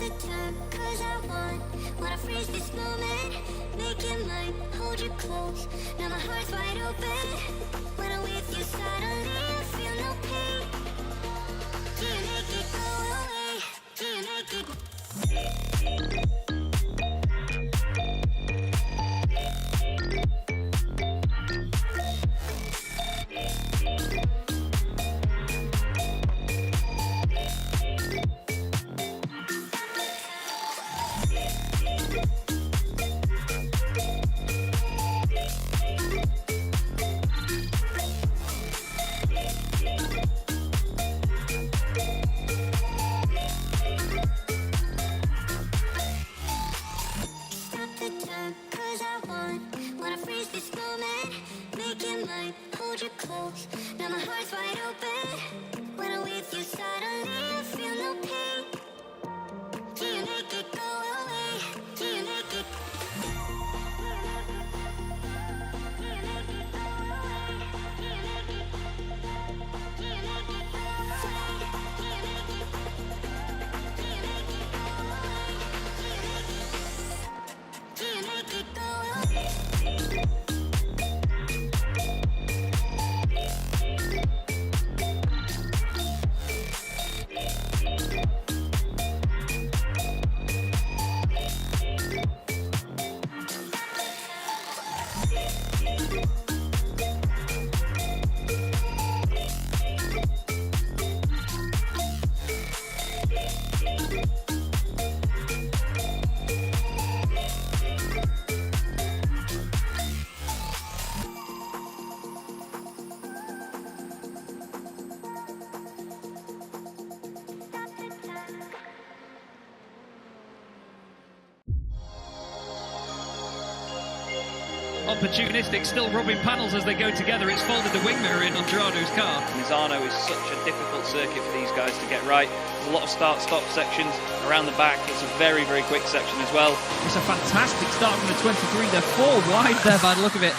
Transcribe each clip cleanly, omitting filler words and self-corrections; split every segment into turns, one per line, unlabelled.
the time, 'cause I wanna freeze this moment, make it mine, hold you close, now my heart's wide open. When I'm with you suddenly I feel no pain. Do you make it go away? Do you make it?
Opportunistic, still rubbing panels as they go together. It's folded the wing mirror in on Gerardo's car.
Misano is such a difficult circuit for these guys to get right. There's a lot of start-stop sections around the back. It's a very, very quick section as well.
It's a fantastic start from the 23. They're 4 wide there by the look of it.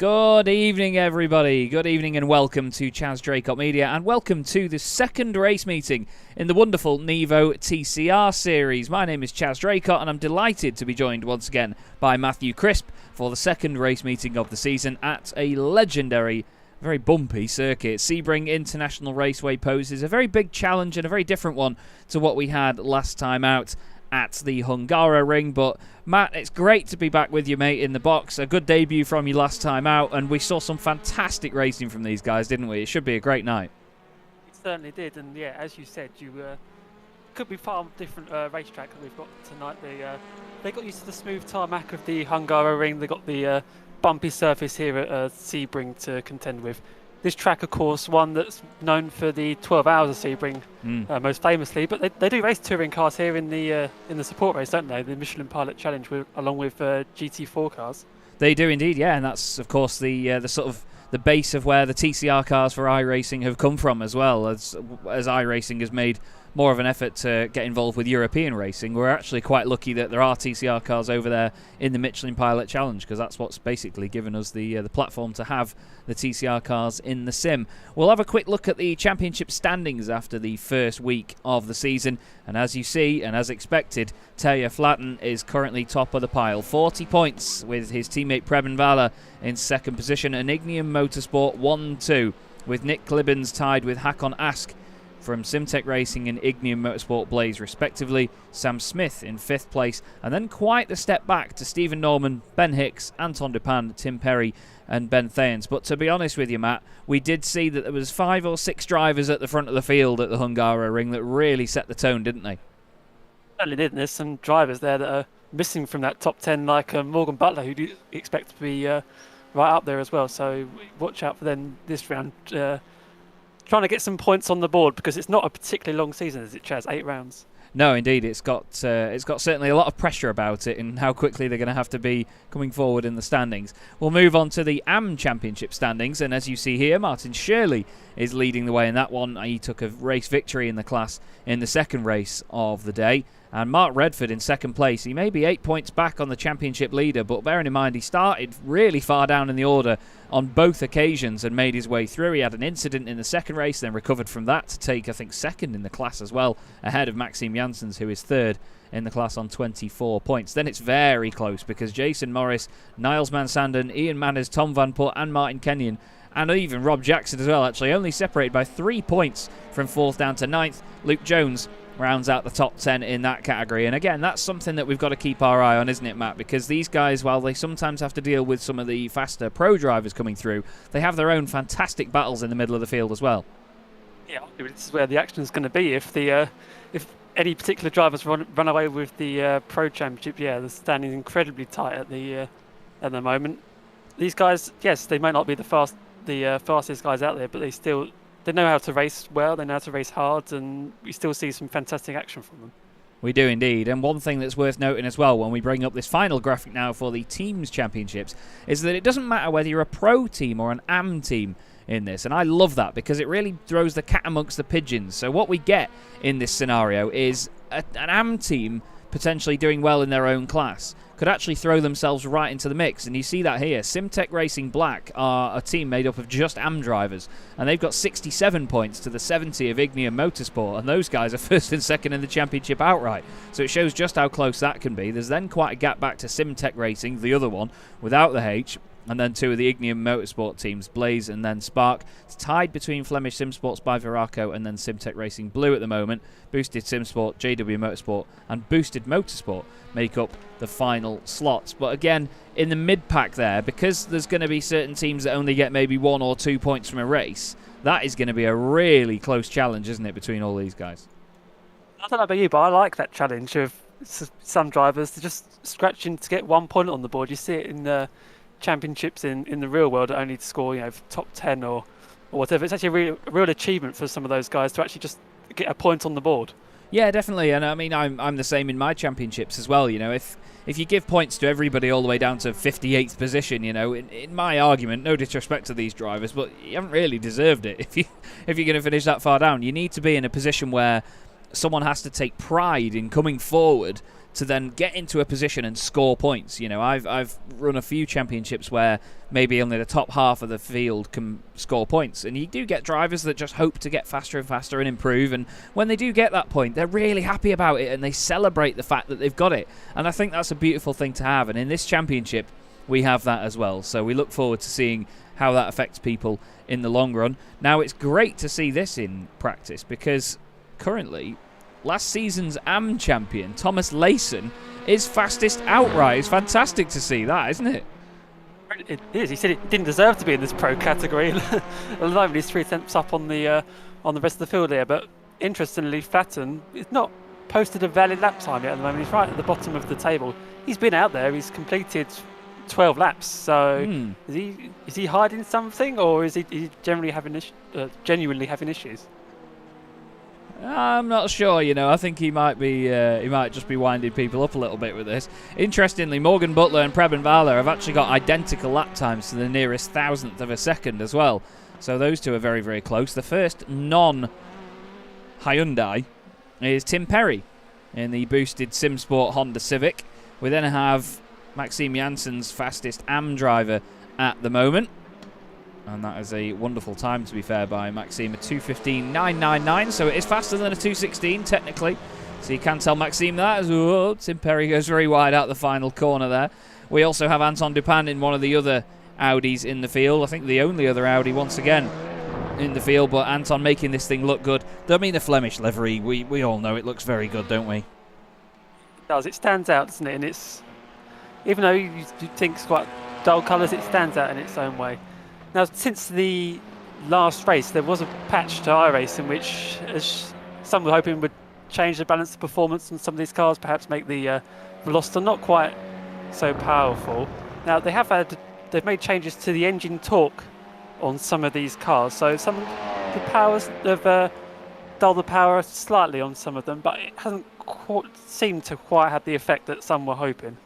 Good evening, everybody. Good evening and welcome to Chaz Draycott Media, and welcome to the second race meeting in the wonderful NEVO TCR Series. My name is Chaz Draycott, and I'm delighted to be joined once again by Matthew Crisp for the second race meeting of the season at a legendary, very bumpy circuit. Sebring International Raceway poses a very big challenge and a very different one to what we had last time out at the Hungaroring. But Matt, it's great to be back with you, mate, in the box. A good debut from you last time out, and we saw some fantastic racing from these guys, didn't we? It should be a great night.
It certainly did, and yeah, as you said, you could be far different racetrack that we've got tonight. They got used to the smooth tarmac of the Hungaroring. They got the bumpy surface here at Sebring to contend with. This track, of course, one that's known for the 12 hours of Sebring, most famously. But they do race touring cars here in the support race, don't they? The Michelin Pilot Challenge, along with GT4 cars. They
do indeed, yeah, and that's of course the sort of the base of where the TCR cars for iRacing have come from as well. As iRacing has made more of an effort to get involved with European racing, we're actually quite lucky that there are TCR cars over there in the Michelin Pilot Challenge, because that's what's basically given us the platform to have the TCR cars in the sim. We'll have a quick look at the championship standings after the first week of the season, and as you see, and as expected, Terje Flatten is currently top of the pile, 40 points, with his teammate Preben Valler in second position, and Ignium Motorsport 1-2, with Nick Clibbins tied with Hakon Ask from Simtech Racing and Ignium Motorsport Blaze respectively, Sam Smith in 5th place, and then quite a step back to Stephen Norman, Ben Hicks, Anton Dupin, Tim Perry and Ben Thayens. But to be honest with you, Matt, we did see that there was 5 or 6 drivers at the front of the field at the Hungaroring that really set the tone, didn't they?
Certainly did, and there's some drivers there that are missing from that top 10, like Morgan Butler, who you expect to be right up there as well, so watch out for them this round. Trying to get some points on the board, because it's not a particularly long season, is it, Chaz? 8 rounds.
No, indeed, it's got certainly a lot of pressure about it and how quickly they're going to have to be coming forward in the standings. We'll move on to the AM Championship standings, and as you see here, Martin Shirley is leading the way in that one. He took a race victory in the class in the second race of the day. And Mark Redford in second place. He may be 8 points back on the championship leader, but bearing in mind he started really far down in the order on both occasions and made his way through. He had an incident in the second race, then recovered from that to take, I think, second in the class as well, ahead of Maxime Janssens, who is third in the class on 24 points. Then it's very close, because Jason Morris, Niles Mansanden, Ian Manners, Tom Van Put and Martin Kenyon, and even Rob Jackson as well, actually only separated by 3 points from 4th down to 9th. Luke Jones rounds out the top 10 in that category. And again, that's something that we've got to keep our eye on, isn't it, Matt? Because these guys, while they sometimes have to deal with some of the faster pro drivers coming through, they have their own fantastic battles in the middle of the field as well.
Yeah, this is where the action is going to be. If any particular drivers run away with the pro championship, yeah, they're standing incredibly tight at the moment. These guys, yes, they might not be the fastest guys out there, but they know how to race well, they know how to race hard, and we still see some fantastic action from them.
We do indeed. And one thing that's worth noting as well when we bring up this final graphic now for the Teams Championships is that it doesn't matter whether you're a pro team or an AM team in this. And I love that, because it really throws the cat amongst the pigeons. So what we get in this scenario is an AM team potentially doing well in their own class could actually throw themselves right into the mix, and you see that here. Simtech Racing Black are a team made up of just AM drivers, and they've got 67 points to the 70 of Ignium Motorsport, and those guys are first and second in the championship outright, so it shows just how close that can be. There's then quite a gap back to Simtech Racing, the other one, without the H, and then 2 of the Ignium Motorsport teams, Blaze and then Spark. It's tied between Flemish Simsports by Veraco and then Simtech Racing Blue at the moment. Boosted Simsport, JW Motorsport and Boosted Motorsport make up the final slots. But again, in the mid-pack there, because there's going to be certain teams that only get maybe 1 or 2 points from a race, that is going to be a really close challenge, isn't it, between all these guys?
I don't know about you, but I like that challenge of some drivers to just scratching to get 1 point on the board. You see it in the championships in the real world, only to score top 10 or whatever. It's actually a real achievement for some of those guys to actually just get a point on the board.
Yeah, definitely. And I mean, I'm the same in my championships as well. if you give points to everybody all the way down to 58th position, in my argument, no disrespect to these drivers, but you haven't really deserved it. If you're going to finish that far down, you need to be in a position where someone has to take pride in coming forward to then get into a position and score points. You know, I've run a few championships where maybe only the top half of the field can score points, and you do get drivers that just hope to get faster and faster and improve, and when they do get that point, they're really happy about it and they celebrate the fact that they've got it, and I think that's a beautiful thing to have, and in this championship we have that as well. So we look forward to seeing how that affects people in the long run. Now, it's great to see this in practice, because currently last season's AM champion, Thomas Layson, is fastest outright. It's fantastic to see that, isn't it?
It is. He said it didn't deserve to be in this pro category. At the moment, he's 3 tenths up on the rest of the field here. But interestingly, Flatten is not posted a valid lap time yet at the moment. He's right at the bottom of the table. He's been out there. He's completed 12 laps. So is he hiding something, or is he genuinely having issues?
I'm not sure, you know. I think he might just be winding people up a little bit with this. Interestingly, Morgan Butler and Preben Vala have actually got identical lap times to the nearest thousandth of a second as well. So those two are very, very close. The first non-Hyundai is Tim Perry in the boosted SimSport Honda Civic. We then have Maxime Janssen's fastest AM driver at the moment. And that is a wonderful time, to be fair, by Maxime, a 2:15.999, so it is faster than a 2:16 technically. So you can tell Maxime that as well. Tim Perry goes very wide out the final corner there. We also have Anton Dupin in one of the other Audis in the field. I think the only other Audi once again in the field, but Anton making this thing look good. I mean, the Flemish livery, we all know it looks very good, don't we?
It does. It stands out, doesn't it? And it's, even though you think it's quite dull colours, it stands out in its own way. Now, since the last race, there was a patch to iRacing which, as some were hoping, would change the balance of performance on some of these cars, perhaps make the Veloster not quite so powerful. Now, they've made changes to the engine torque on some of these cars, so some of the powers have dulled the power slightly on some of them, but it hasn't seemed to quite have the effect that some were hoping.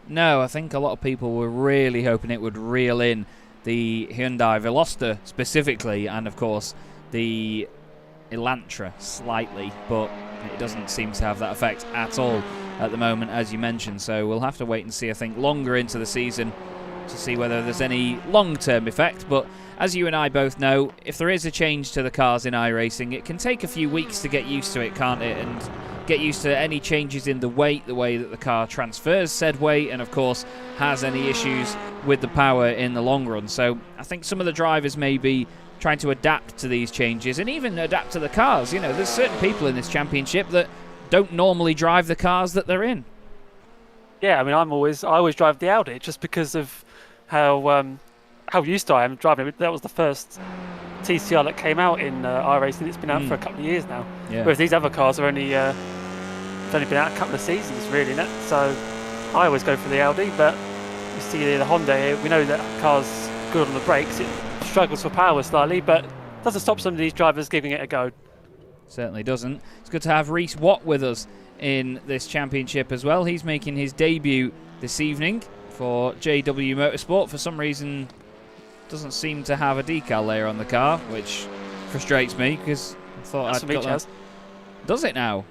No, I think a lot of people were really hoping it would reel in the Hyundai Veloster specifically, and of course the Elantra slightly, but it doesn't seem to have that effect at all at the moment, as you mentioned. So we'll have to wait and see, I think, longer into the season to see whether there's any long-term effect. But as you and I both know, if there is a change to the cars in iRacing, it can take a few weeks to get used to it, can't it? And get used to any changes in the weight, the way that the car transfers said weight, and of course has any issues with the power in the long run. So I think some of the drivers may be trying to adapt to these changes and even adapt to the cars. You know, there's certain people in this championship that don't normally drive the cars that they're in.
Yeah, I mean, I always drive the Audi just because of how used I am driving it. That was the first TCR that came out in iRacing. It's been out for a couple of years now. Yeah. Whereas these other cars are only been out a couple of seasons, really. So I always go for the Audi, but you see the Honda here, we know that car's good on the brakes. It struggles for power slightly, but doesn't stop some of these drivers giving it a go.
Certainly doesn't. It's good to have Reese Watt with us in this championship as well. He's making his debut this evening for JW Motorsport. For some reason, doesn't seem to have a decal layer on the car, which frustrates me because I thought I'd got that. Does it now?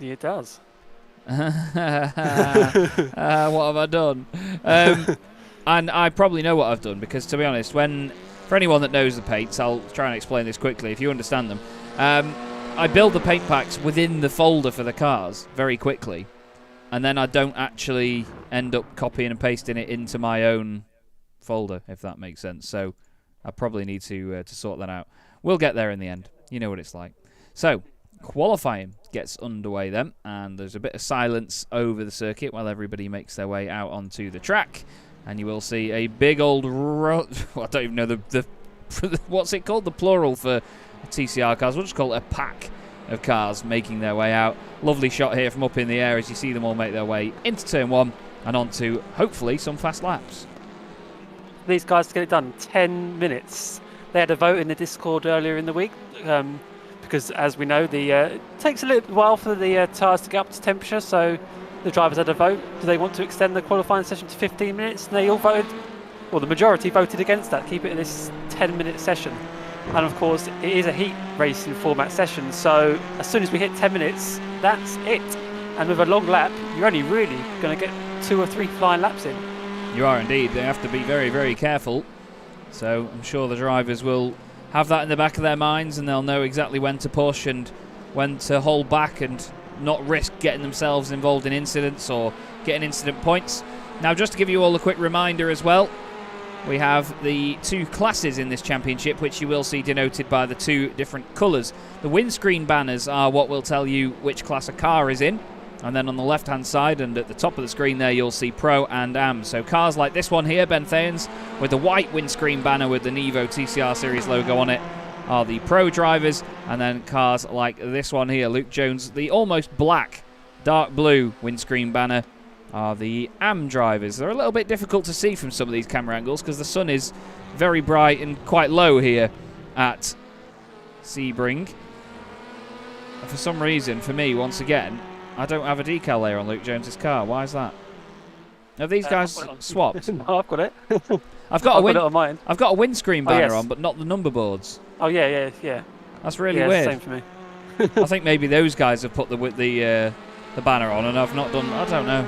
Yeah, it does.
What have I done? And I probably know what I've done, because to be honest, for anyone that knows the paints, I'll try and explain this quickly if you understand them. I build the paint packs within the folder for the cars very quickly, and then I don't actually end up copying and pasting it into my own folder, if that makes sense. So I probably need to sort that out. We'll get there in the end. You know what it's like. So qualifying gets underway then, and there's a bit of silence over the circuit while everybody makes their way out onto the track, and you will see a big old I don't even know the what's it called, the plural for TCR cars. We'll just call it a pack of cars making their way out. Lovely shot here from up in the air as you see them all make their way into turn one and onto hopefully some fast laps.
These guys to get it done 10 minutes. They had a vote in the Discord earlier in the week because, as we know, it takes a little while for the tyres to get up to temperature, so the drivers had a vote. Do they want to extend the qualifying session to 15 minutes? And they all voted, well, the majority voted against that, keep it in this 10-minute session. And of course, it is a heat racing format session, so as soon as we hit 10 minutes, that's it. And with a long lap, you're only really going to get 2 or 3 flying laps in.
You are indeed. They have to be very, very careful. So I'm sure the drivers will have that in the back of their minds, and they'll know exactly when to push and when to hold back and not risk getting themselves involved in incidents or getting incident points. Now, just to give you all a quick reminder as well, we have the 2 classes in this championship, which you will see denoted by the 2 different colours. The windscreen banners are what will tell you which class a car is in. And then on the left-hand side and at the top of the screen there, you'll see Pro and Am. So cars like this one here, Ben Thanes, with the white windscreen banner with the NEVO TCR Series logo on it, are the Pro drivers. And then cars like this one here, Luke Jones, the almost black, dark blue windscreen banner, are the Am drivers. They're a little bit difficult to see from some of these camera angles because the sun is very bright and quite low here at Sebring. And for some reason, for me, once again, I don't have a decal layer on Luke Jones's car. Why is that? Have these guys swapped?
No, I've got it.
I've got
it on mine.
I've got a windscreen banner
yes.
on, but not the number boards.
Oh yeah.
That's really
yeah,
weird.
Same for me.
I think maybe those guys have put the banner on, and I've not done. I don't know.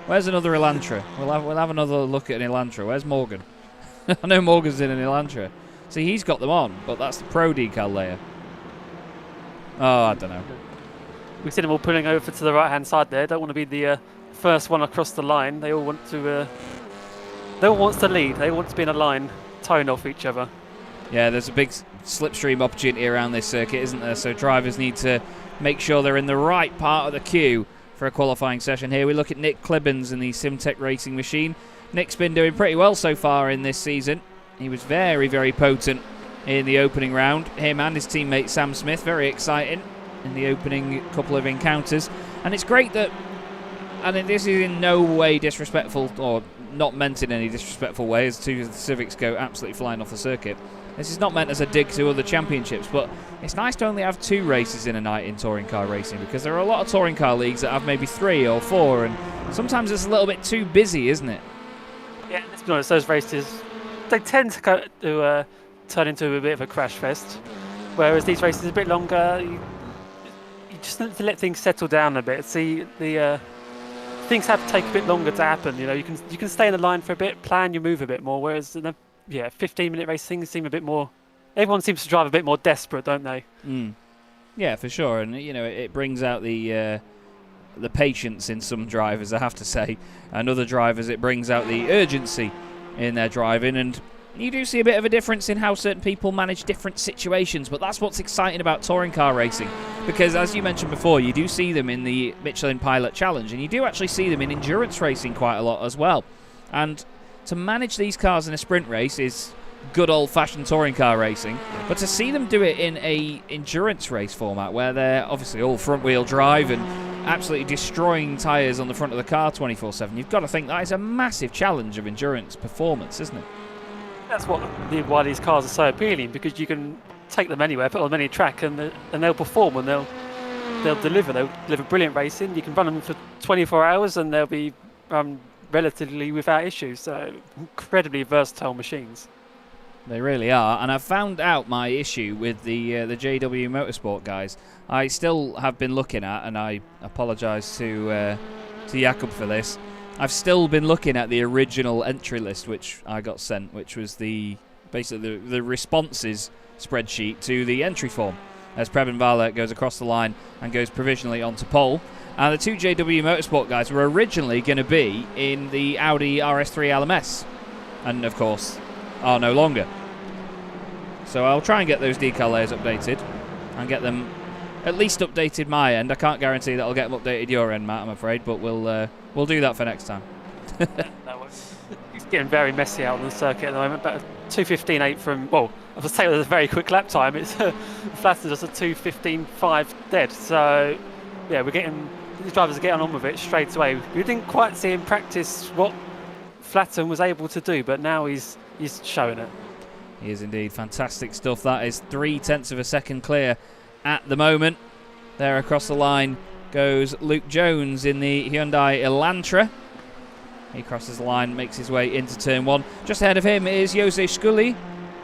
Where's another Elantra? We'll have another look at an Elantra. Where's Morgan? I know Morgan's in an Elantra. See, he's got them on, but that's the Pro decal layer. Oh, I don't know.
We've seen them all pulling over to the right-hand side there. Don't want to be the first one across the line. They all want to. They all want to lead. They want to be in a line, towing off each other. Yeah,
there's a big slipstream opportunity around this circuit, isn't there? So drivers need to make sure they're in the right part of the queue for a qualifying session here. We look at Nick Klibbins in the Simtech Racing machine. Nick's been doing pretty well so far in this season. He was very, very potent in the opening round. Him and his teammate Sam Smith, very exciting in the opening couple of encounters. And it's great that, and this is in no way disrespectful, or not meant in any disrespectful way, as 2 of the Civics go absolutely flying off the circuit. This is not meant as a dig to other championships, but it's nice to only have 2 races in a night in touring car racing, because there are a lot of touring car leagues that have maybe 3 or 4, and sometimes it's a little bit too busy, isn't it?
Yeah, let's be honest, those races, they tend to turn into a bit of a crash fest, whereas these races are a bit longer. You just need to let things settle down a bit. See, the things have to take a bit longer to happen. You know, you can stay in the line for a bit, plan your move a bit more. Whereas in the 15-minute race, things seem a bit more. Everyone seems to drive a bit more desperate, don't they?
Yeah, for sure. And you know, it brings out the patience in some drivers, I have to say, and other drivers it brings out the urgency in their driving. And you do see a bit of a difference in how certain people manage different situations, but that's what's exciting about touring car racing, because as you mentioned before, you do see them in the Michelin Pilot Challenge, and you do actually see them in endurance racing quite a lot as well. And to manage these cars in a sprint race is good old-fashioned touring car racing, but to see them do it in a endurance race format where they're obviously all front-wheel drive and absolutely destroying tyres on the front of the car 24/7, you've got to think that is a massive challenge of endurance performance, isn't it?
That's why these cars are so appealing, because you can take them anywhere, put them on any track, and they'll perform, and they'll deliver. They'll deliver brilliant racing. You can run them for 24 hours, and they'll be relatively without issues. So incredibly versatile machines.
They really are, and I've found out my issue with the JW Motorsport guys. I still have been looking at, and I apologise to Jakob for this. I've still been looking at the original entry list which I got sent, which was basically the responses spreadsheet to the entry form, as Preben Valle goes across the line and goes provisionally onto pole. And the 2 JW Motorsport guys were originally going to be in the Audi RS3 LMS, and of course are no longer. So I'll try and get those decal layers updated and get them at least updated my end. I can't guarantee that I'll get them updated your end, Matt, I'm afraid, but we'll do that for next time.
It's getting very messy out on the circuit at the moment. But 2:15.8 from, well, I was saying it was a very quick lap time. It's Flatter's just a 2:15.5 dead. So yeah, these drivers are getting on with it straight away. We didn't quite see in practice what Flatten was able to do, but now he's showing it.
He is indeed. Fantastic stuff. That is 0.3 of a second clear at the moment. There across the line goes Luke Jones in the Hyundai Elantra. He crosses the line, makes his way into turn 1. Just ahead of him is Jose Scully.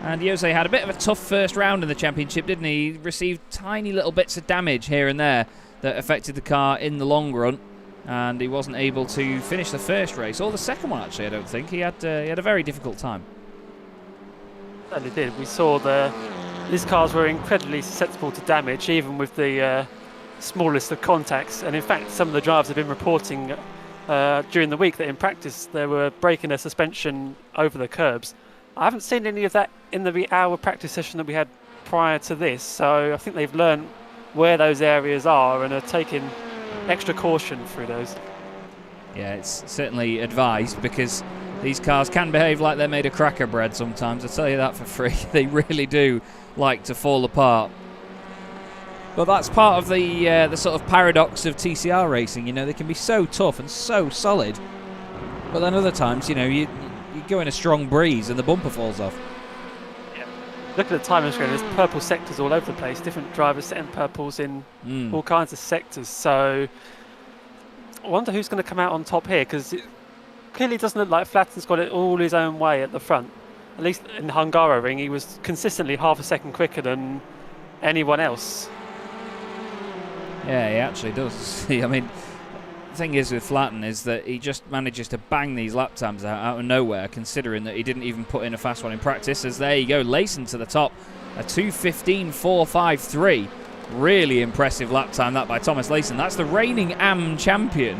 And Jose had a bit of a tough first round in the championship, didn't he? He received tiny little bits of damage here and there that affected the car in the long run, and he wasn't able to finish the first race, or the second one actually, I don't think. He had a very difficult time.
Certainly did. We saw these cars were incredibly susceptible to damage, even with the smallest of contacts, and in fact some of the drivers have been reporting during the week that in practice they were breaking their suspension over the curbs. I haven't seen any of that in the hour practice session that we had prior to this, so I think they've learned where those areas are and are taking extra caution through those.
Yeah, it's certainly advised, because these cars can behave like they're made of cracker bread sometimes, I tell you that for free. They really do like to fall apart. But that's part of the sort of paradox of TCR racing. You know, they can be so tough and so solid, but then other times, you know, you go in a strong breeze and the bumper falls off.
Yeah. Look at the timing screen. There's purple sectors all over the place. Different drivers setting purples in all kinds of sectors. So I wonder who's going to come out on top here, because it clearly doesn't look like Flatten's got it all his own way at the front. At least in Hungaroring, he was consistently half a second quicker than anyone else.
Yeah, he actually does. I mean, the thing is with Flatten is that he just manages to bang these lap times out of nowhere, considering that he didn't even put in a fast one in practice. As there you go, Layson to the top, a 2:15.453. Really impressive lap time that by Thomas Layson. That's the reigning AM champion,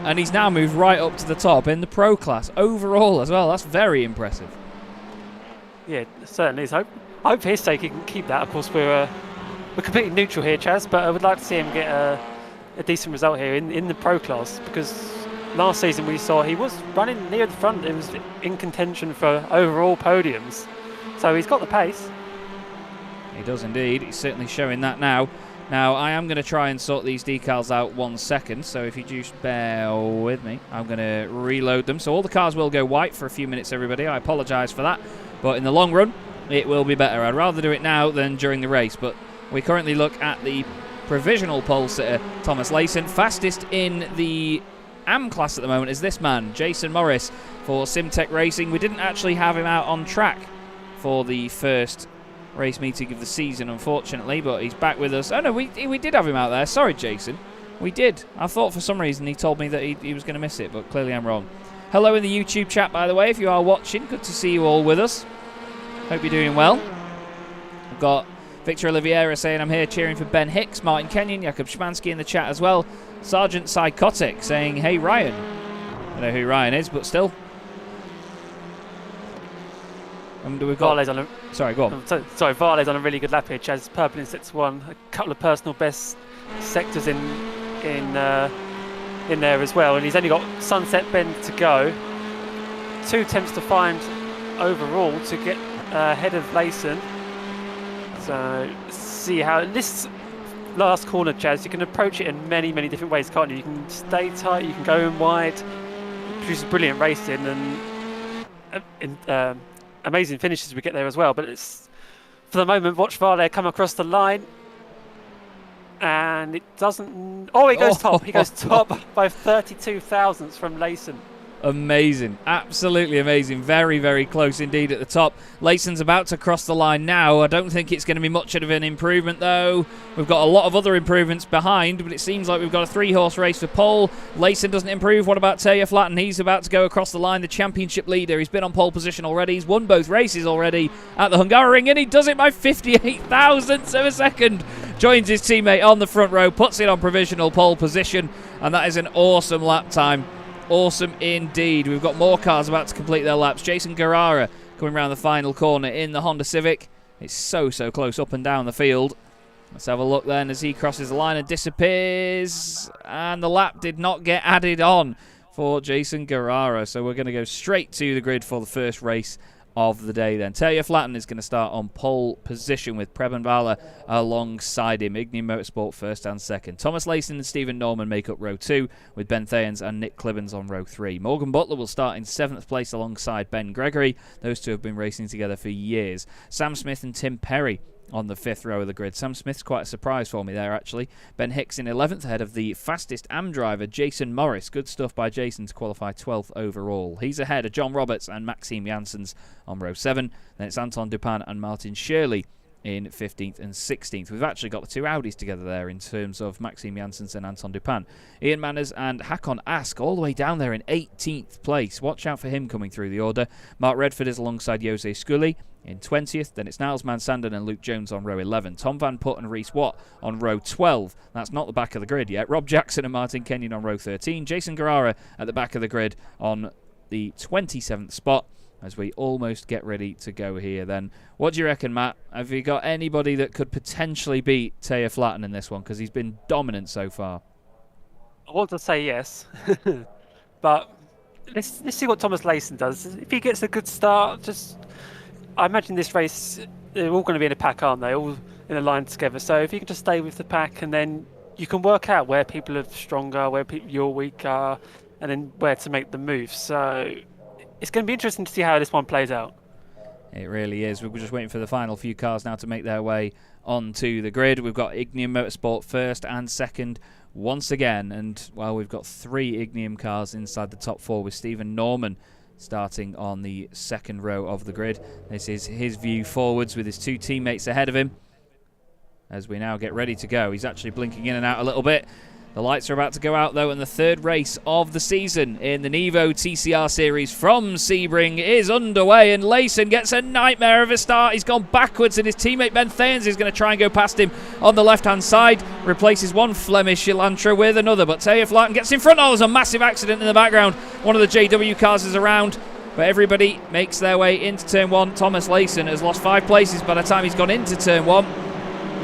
and he's now moved right up to the top in the pro class overall as well. That's very impressive.
Yeah, it certainly is. I hope for his sake he can keep that. Of course, we're completely neutral here, Chaz, but I would like to see him get a decent result here in the pro class, because last season we saw he was running near the front. It was in contention for overall podiums, so he's got the pace.
He does indeed. He's certainly showing that now. Now, I am going to try and sort these decals out 1 second, so if you just bear with me, I'm going to reload them. So all the cars will go white for a few minutes, everybody. I apologise for that, but in the long run, it will be better. I'd rather do it now than during the race, but we currently look at the provisional pole sitter, Thomas Layson. Fastest in the AM class at the moment is this man, Jason Morris, for Simtech Racing. We didn't actually have him out on track for the first race meeting of the season, unfortunately, but he's back with us. Oh no, we did have him out there. Sorry, Jason. We did. I thought for some reason he told me that he was going to miss it, but clearly I'm wrong. Hello in the YouTube chat, by the way, if you are watching. Good to see you all with us. Hope you're doing well. We've got Victor Oliveira saying I'm here cheering for Ben Hicks, Martin Kenyon, Jakub Szymanski in the chat as well. Sergeant Psychotic saying, hey Ryan. I don't know who Ryan is, but still. And we've got
Varley's on a,
sorry, go on.
Sorry, Varley's on a really good lap here. Chaz, purple in 6-1. A couple of personal best sectors in there as well, and he's only got Sunset Bend to go. 2 attempts to find overall to get ahead of Layson. So see how this last corner, Chaz, you can approach it in many different ways, can't you? You can stay tight, you can go in wide, produce brilliant racing, and amazing finishes we get there as well. But it's, for the moment, watch Varley come across the line, and it doesn't. Oh, he goes top. He goes top by 32 thousandths from Layson.
Amazing, absolutely amazing. Very close indeed at the top. Layson's about to cross the line now. I don't think it's going to be much of an improvement, though. We've got a lot of other improvements behind, but it seems like we've got a 3-horse race for pole. Layson doesn't improve. What about Teja Flatten? He's about to go across the line, the championship leader. He's been on pole position already. He's won both races already at the Hungaroring, and he does it by 58 thousandths of a second. Joins his teammate on the front row, puts it on provisional pole position, and that is an awesome lap time. Awesome indeed. We've got more cars about to complete their laps. Jason Guerrara coming around the final corner in the Honda Civic. It's so close up and down the field. Let's have a look then as he crosses the line and disappears. And the lap did not get added on for Jason Guerrara. So we're going to go straight to the grid for the first race of the day then. Teja Flatten is going to start on pole position with Preben Vala alongside him. Ignium Motorsport first and second. Thomas Layson and Stephen Norman make up row 2 with Ben Thayens and Nick Clibbens on row 3. Morgan Butler will start in 7th place alongside Ben Gregory. Those two have been racing together for years. Sam Smith and Tim Perry on the 5th row of the grid. Sam Smith's quite a surprise for me there, actually. Ben Hicks in 11th ahead of the fastest AM driver, Jason Morris. Good stuff by Jason to qualify 12th overall. He's ahead of John Roberts and Maxime Janssens on row 7. Then it's Anton Dupin and Martin Shirley in 15th and 16th. We've actually got the two Audis together there in terms of Maxime Janssens and Anton Dupin. Ian Manners and Hakon Ask all the way down there in 18th place. Watch out for him coming through the order. Mark Redford is alongside Jose Scully in 20th. Then it's Niles Mansandon and Luke Jones on row 11. Tom Van Putt and Reese Watt on row 12. That's not the back of the grid yet. Rob Jackson and Martin Kenyon on row 13. Jason Guerrara at the back of the grid on the 27th spot, as we almost get ready to go here then. What do you reckon, Matt? Have you got anybody that could potentially beat Taya Flatten in this one? Because he's been dominant so far.
I want to say yes, but let's see what Thomas Layson does. If he gets a good start, I imagine this race, they're all going to be in a pack, aren't they? All in a line together. So if you can just stay with the pack, and then you can work out where people are stronger, where you're weaker, and then where to make the move. So it's going to be interesting to see how this one plays out.
It really is. We're just waiting for the final few cars now to make their way onto the grid. We've got Ignium Motorsport first and second once again. And, well, we've got 3 Ignium cars inside the top 4 with Stephen Norman starting on the second row of the grid. This is his view forwards with his 2 teammates ahead of him as we now get ready to go. He's actually blinking in and out a little bit. The lights are about to go out, though, and the third race of the season in the NEVO TCR Series from Sebring is underway, and Layson gets a nightmare of a start. He's gone backwards, and his teammate Ben Thanes is going to try and go past him on the left-hand side, replaces one Flemish Elantra with another, but Taya Flatten gets in front. Oh, there's a massive accident in the background. One of the JW cars is around, but everybody makes their way into Turn 1. Thomas Layson has lost 5 places by the time he's gone into Turn 1.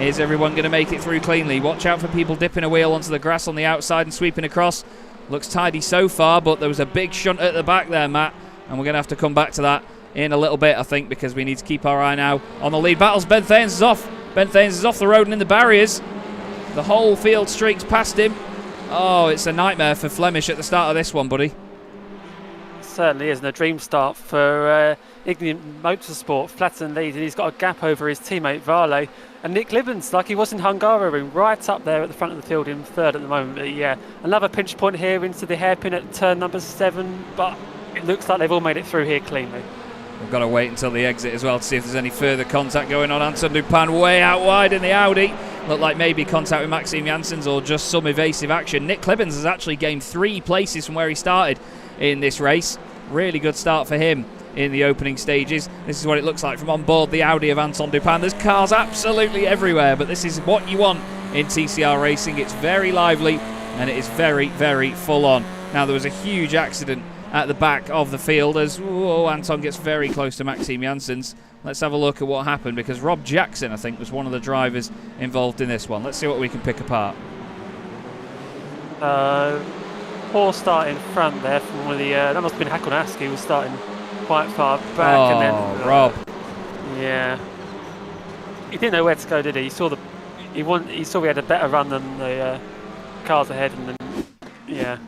Is everyone going to make it through cleanly? Watch out for people dipping a wheel onto the grass on the outside and sweeping across. Looks tidy so far, but there was a big shunt at the back there, Matt. And we're going to have to come back to that in a little bit, I think, because we need to keep our eye now on the lead battles. Ben Thanes is off. Ben Thanes is off the road and in the barriers. The whole field streaks past him. Oh, it's a nightmare for Flemish at the start of this one, buddy.
Certainly isn't a dream start for Ignium Motorsport. Flatten leads, and he's got a gap over his teammate Varley. And Nick Libbons, like he was in Hungaroring, right up there at the front of the field in third at the moment. But yeah, another pinch point here into the hairpin at turn number 7, but it looks like they've all made it through here cleanly.
We've got to wait until the exit as well to see if there's any further contact going on. Anton Dupin way out wide in the Audi. Looked like maybe contact with Maxime Janssens or just some evasive action. Nick Libbons has actually gained 3 places from where he started in this race. Really good start for him in the opening stages. This is what it looks like from on board the Audi of Anton Dupin. There's cars absolutely everywhere, but this is what you want in TCR racing. It's very lively and it is very, very full on. Now, there was a huge accident at the back of the field as Anton gets very close to Maxime Janssens. Let's have a look at what happened, because Rob Jackson, I think, was one of the drivers involved in this one. Let's see what we can pick apart.
Poor start in front there from one of the that must have been Hakon Ask. He was starting quite far back.
Oh,
and then
Rob.
Yeah, he didn't know where to go, did he? He saw he saw we had a better run than the cars ahead, and then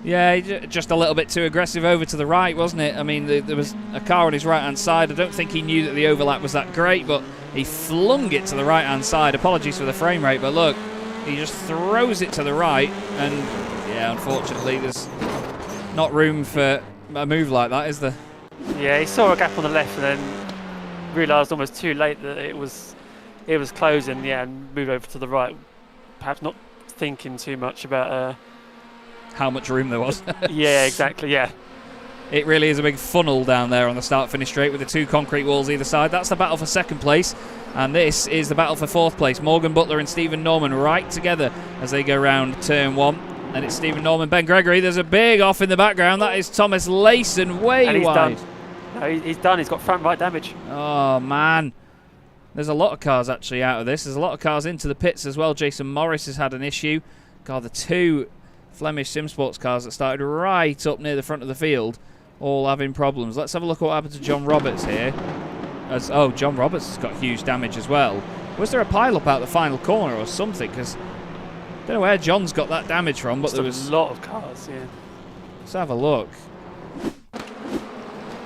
Yeah, just a little bit too aggressive over to the right, wasn't it? I mean, there was a car on his right-hand side. I don't think he knew that the overlap was that great, but he flung it to the right-hand side. Apologies for the frame rate, but look, he just throws it to the right, and yeah, unfortunately, there's not room for a move like that, is there?
Yeah, he saw a gap on the left and then realised almost too late that it was closing. Yeah, and moved over to the right, perhaps not thinking too much about
how much room there was.
Yeah, exactly. Yeah,
it really is a big funnel down there on the start-finish straight with the 2 concrete walls either side. That's the battle for second place, and this is the battle for 4th place. Morgan Butler and Stephen Norman right together as they go round turn 1. And it's Stephen Norman, Ben Gregory. There's a big off in the background. That is Thomas Layson way
and he's
wide.
Done. No, he's done. He's got front right damage.
Oh, man. There's a lot of cars actually out of this. There's a lot of cars into the pits as well. Jason Morris has had an issue. God, the 2 Flemish SimSports cars that started right up near the front of the field all having problems. Let's have a look at what happened to John Roberts here. John Roberts has got huge damage as well. Was there a pile-up out the final corner or something? Because I don't know where John's got that damage from, but there was
a lot of cars, yeah.
Let's have a look.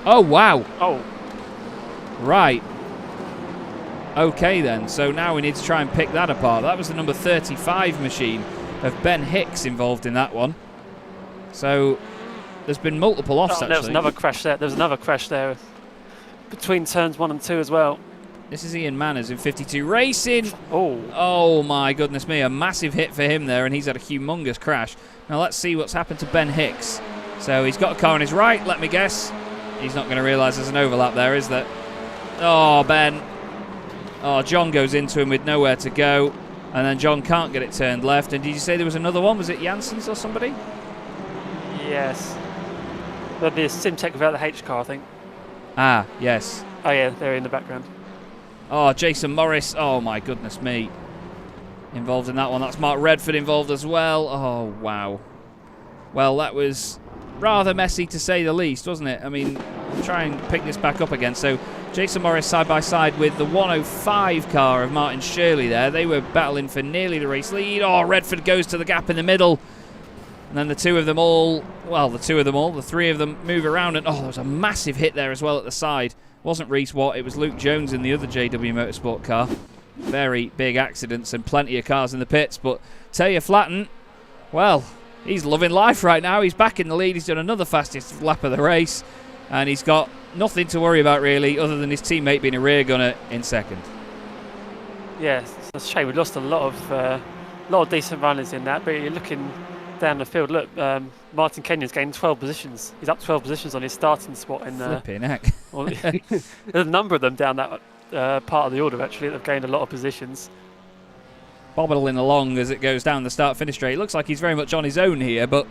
Oh, wow.
Oh.
Right. Okay, then. So now we need to try and pick that apart. That was the number 35 machine of Ben Hicks involved in that one. So there's been multiple offs, actually.
There was another crash there. There was another crash there between turns 1 and 2 as well.
This is Ian Manners in 52 Racing.
Oh
My goodness me, a massive hit for him there, and he's had a humongous crash. Now let's see what's happened to Ben Hicks. So he's got a car on his right, let me guess. He's not going to realise there's an overlap there, is there? Oh, Ben. Oh, John goes into him with nowhere to go, and then John can't get it turned left. And did you say there was another one? Was it Janssens or somebody?
yes. There'll be a Simtech without the H car, I think.
Ah, yes.
Oh yeah, they're in the background.
Oh, Jason Morris. Oh, my goodness me. Involved in that one. That's Mark Redford involved as well. Oh, wow. Well, that was rather messy to say the least, wasn't it? I mean, I'll try and pick this back up again. So, Jason Morris side by side with the 105 car of Martin Shirley there. They were battling for nearly the race lead. Oh, Redford goes to the gap in the middle. And then the three of them move around. And, oh, there was a massive hit there as well at the side. It wasn't Reese Watt, it was Luke Jones in the other JW Motorsport car. Very big accidents and plenty of cars in the pits. But Taylor Flatten, well, he's loving life right now. He's back in the lead. He's done another fastest lap of the race. And he's got nothing to worry about, really, other than his teammate being a rear gunner in second.
Yeah, it's a shame. We lost a lot of decent runners in that. But you're looking down the field. Look, Martin Kenyon's gained 12 positions. He's up 12 positions on his starting spot.
Flipping heck.
Well, there's a number of them down that part of the order, actually, that have gained a lot of positions.
Bobbling along as it goes down the start-finish straight. It looks like he's very much on his own here, but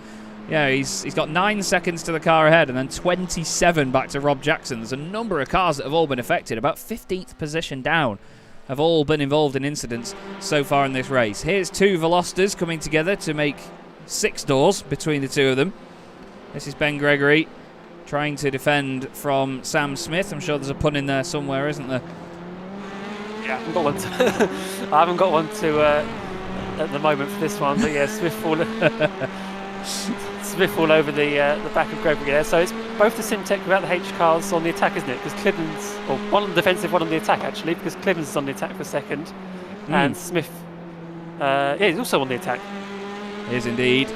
yeah, he's got 9 seconds to the car ahead and then 27 back to Rob Jackson. There's a number of cars that have all been affected. About 15th position down have all been involved in incidents so far in this race. Here's two Velosters coming together to make 6 doors between the two of them. This is Ben Gregory trying to defend from Sam Smith. I'm sure there's a pun in there somewhere, isn't there?
Yeah, I haven't got one to at the moment for this one, but yeah, Smith all over the back of Gregory there. So it's both the Simtech without the H cars on the attack, isn't it? Because Clibben's, or one on the defensive, one on the attack actually, because Clibben's is on the attack for second, and Smith, he's also on the attack.
He is indeed.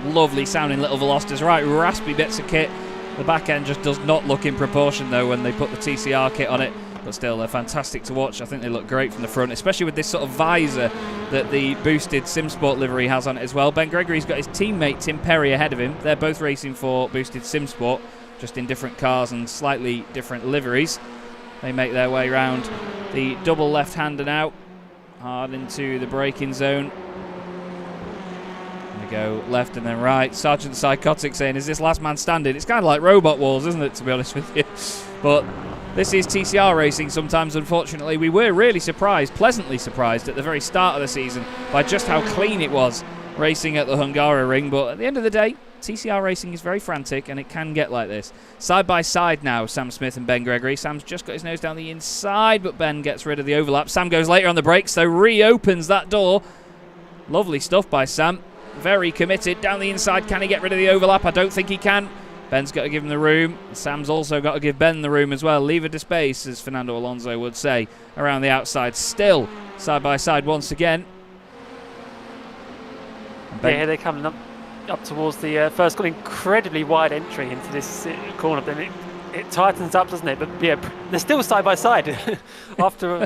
Lovely sounding little Velosters, right? Raspy bits of kit. The back end just does not look in proportion though when they put the TCR kit on it. But still, they're fantastic to watch. I think they look great from the front, especially with this sort of visor that the boosted SimSport livery has on it as well. Ben Gregory's got his teammate Tim Perry ahead of him. They're both racing for boosted SimSport, just in different cars and slightly different liveries. They make their way round the double left-hander now, hard into the braking zone. They go left and then right. Sergeant Psychotic saying, is this last man standing? It's kind of like Robot Wars, isn't it, to be honest with you? But this is TCR racing sometimes, unfortunately. We were really surprised, pleasantly surprised, at the very start of the season by just how clean it was racing at the Hungaroring. But at the end of the day, TCR racing is very frantic and it can get like this. Side by side now, Sam Smith and Ben Gregory. Sam's just got his nose down the inside, but Ben gets rid of the overlap. Sam goes later on the brakes, so reopens that door. Lovely stuff by Sam. Very committed down the inside. Can he get rid of the overlap? I don't think he can. Ben's got to give him the room. Sam's also got to give Ben the room as well. Leave it to space, as Fernando Alonso would say, around the outside. Still side by side once again.
Yeah, here they come up towards the first. Got an incredibly wide entry into this corner. Then it tightens up, doesn't it? But yeah, they're still side by side after,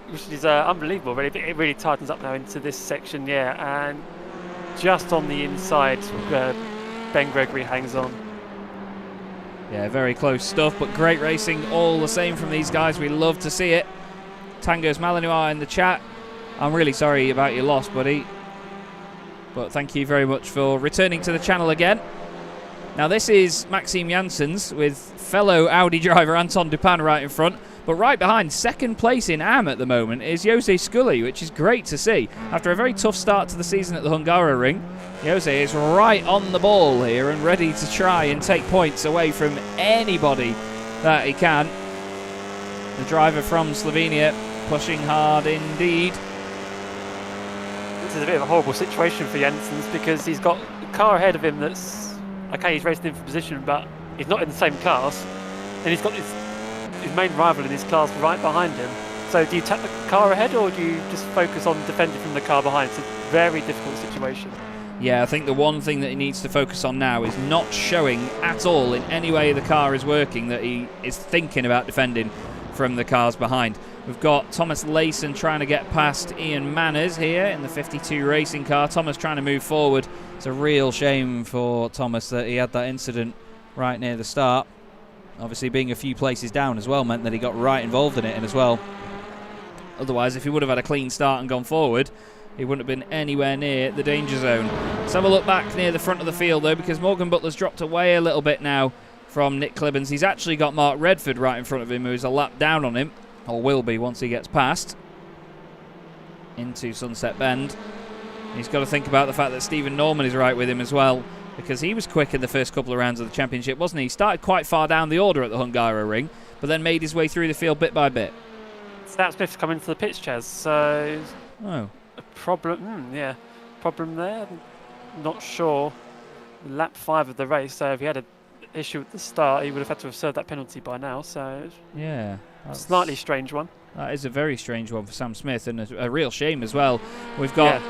which is unbelievable. Really, it really tightens up now into this section. Yeah, and just on the inside, Ben Gregory hangs on.
Yeah, very close stuff, but great racing all the same from these guys. We love to see it. Tangos Malinois in the chat. I'm really sorry about your loss, buddy. But thank you very much for returning to the channel again. Now this is Maxime Janssens with fellow Audi driver Anton Dupin right in front. But right behind, second place in AM at the moment, is Jose Scully, which is great to see. After a very tough start to the season at the Hungaroring, Jose is right on the ball here and ready to try and take points away from anybody that he can. The driver from Slovenia pushing hard indeed.
This is a bit of a horrible situation for Janssens because he's got a car ahead of him that's, okay, he's racing in for position, but he's not in the same class. And he's got his main rival in his class right behind him. So do you tap the car ahead or do you just focus on defending from the car behind? It's a very difficult situation.
Yeah, I think the one thing that he needs to focus on now is not showing at all in any way the car is working that he is thinking about defending from the cars behind. We've got Thomas Layson trying to get past Ian Manners here in the 52 racing car. Thomas trying to move forward. It's a real shame for Thomas that he had that incident right near the start. Obviously being a few places down as well meant that he got right involved in it and as well. Otherwise, if he would have had a clean start and gone forward, he wouldn't have been anywhere near the danger zone. Let's have a look back near the front of the field though, because Morgan Butler's dropped away a little bit now from Nick Clibbens. He's actually got Mark Redford right in front of him, who's a lap down on him, or will be once he gets past into Sunset Bend. He's got to think about the fact that Stephen Norman is right with him as well, because he was quick in the first couple of rounds of the championship, wasn't he? He started quite far down the order at the Hungaroring, but then made his way through the field bit by bit.
Snap Smith's coming to the pitch, Chaz, so
Oh.
a problem, problem there. Not sure. Lap 5 of the race, so if he had an issue at the start, he would have had to have served that penalty by now, so
Yeah.
slightly strange one.
That is a very strange one for Sam Smith, and a real shame as well. We've got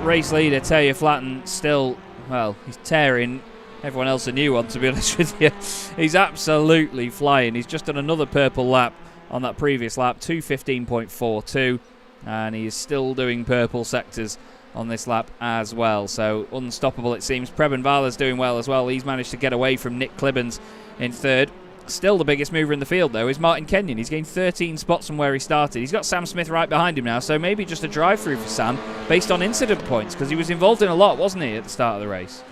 race leader Taylor Flatten still, well, he's tearing everyone else a new one, to be honest with you. He's absolutely flying. He's just done another purple lap on that previous lap, 2:15.42, and he is still doing purple sectors on this lap as well. So unstoppable it seems. Preben Vala's doing well as well. He's managed to get away from Nick Clibbens in third. Still the biggest mover in the field though is Martin Kenyon. He's gained 13 spots from where he started. He's got Sam Smith right behind him now, so maybe just a drive-through for Sam based on incident points, because he was involved in a lot, wasn't he, at the start of the race?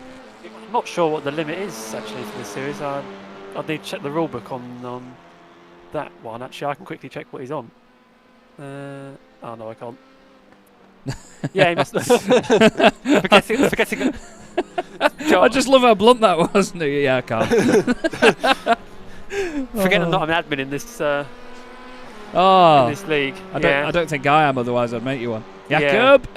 I'm not sure what the limit is actually for this series. I need to check the rule book on that one. Actually, I can quickly check what he's on. Oh no, I can't. Yeah, he must. forgetting.
I just love how blunt that was, wasn't it? Yeah, I can't.
Forget I'm not an admin in this. In this league.
I don't think I am. Otherwise, I'd make you one. Jakob.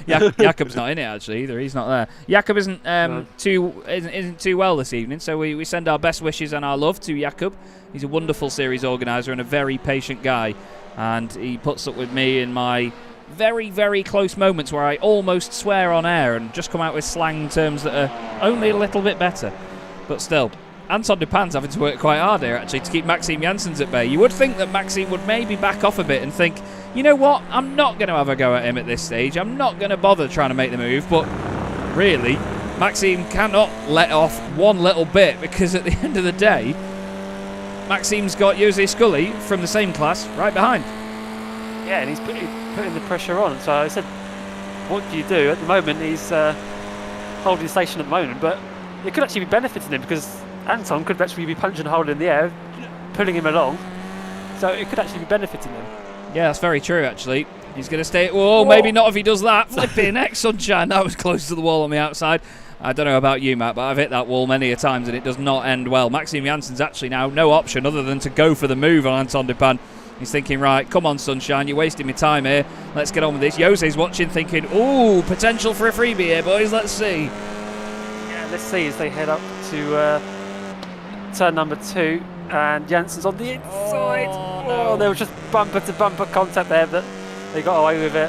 Jakob's not in it actually either. He's not there. Jakob isn't too well this evening, so we send our best wishes and our love to Jakob. He's a wonderful series organizer and a very patient guy, and he puts up with me in my very, very close moments where I almost swear on air and just come out with slang terms that are only a little bit better. But still, Anton Dupin's having to work quite hard here actually to keep Maxime Janssens at bay. You would think that Maxime would maybe back off a bit and think, you know what, I'm not going to have a go at him at this stage. I'm not going to bother trying to make the move. But really, Maxime cannot let off one little bit, because at the end of the day, Maxime's got Jose Scully from the same class right behind.
Yeah, and he's putting the pressure on. So I said, what do you do? At the moment, he's holding station at the moment, but it could actually be benefiting him, because Anton could actually be punching and holding in the air, pulling him along. So it could actually be benefiting him.
Yeah, that's very true, actually. He's going to stay... Whoa, maybe not if he does that. Flipping heck, sunshine. That was close to the wall on the outside. I don't know about you, Matt, but I've hit that wall many a times and it does not end well. Maxime Janssens actually now no option other than to go for the move on Anton Dupin. He's thinking, right, come on, sunshine, you're wasting my time here. Let's get on with this. Jose's watching, thinking, ooh, potential for a freebie here, boys. Let's see.
Yeah, let's see as they head up to turn number 2. And Janssens on the inside. Oh, there was just bumper-to-bumper contact there, but they got away with it.